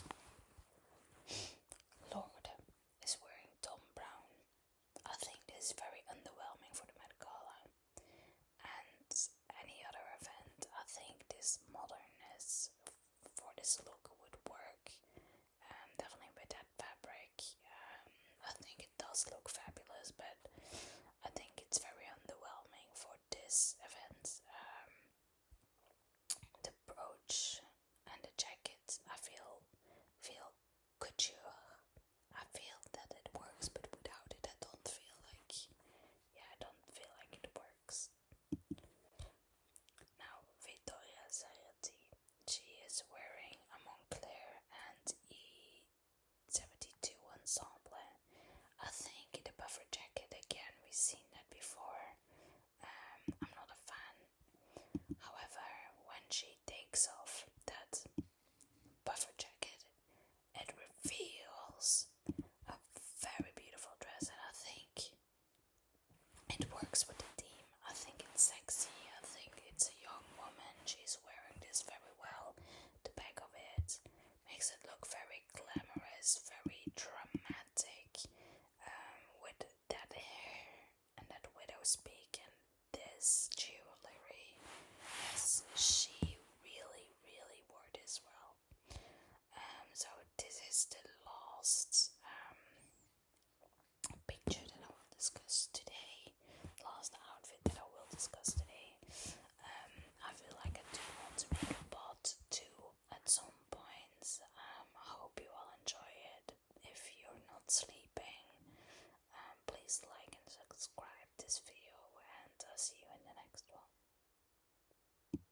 Lord is wearing Tom Brown. I think this is very underwhelming for the Met Gala, and any other event. I think this modernness for this look would work, definitely with that fabric. I think it does look fabulous, but I think it's very underwhelming for this event. discuss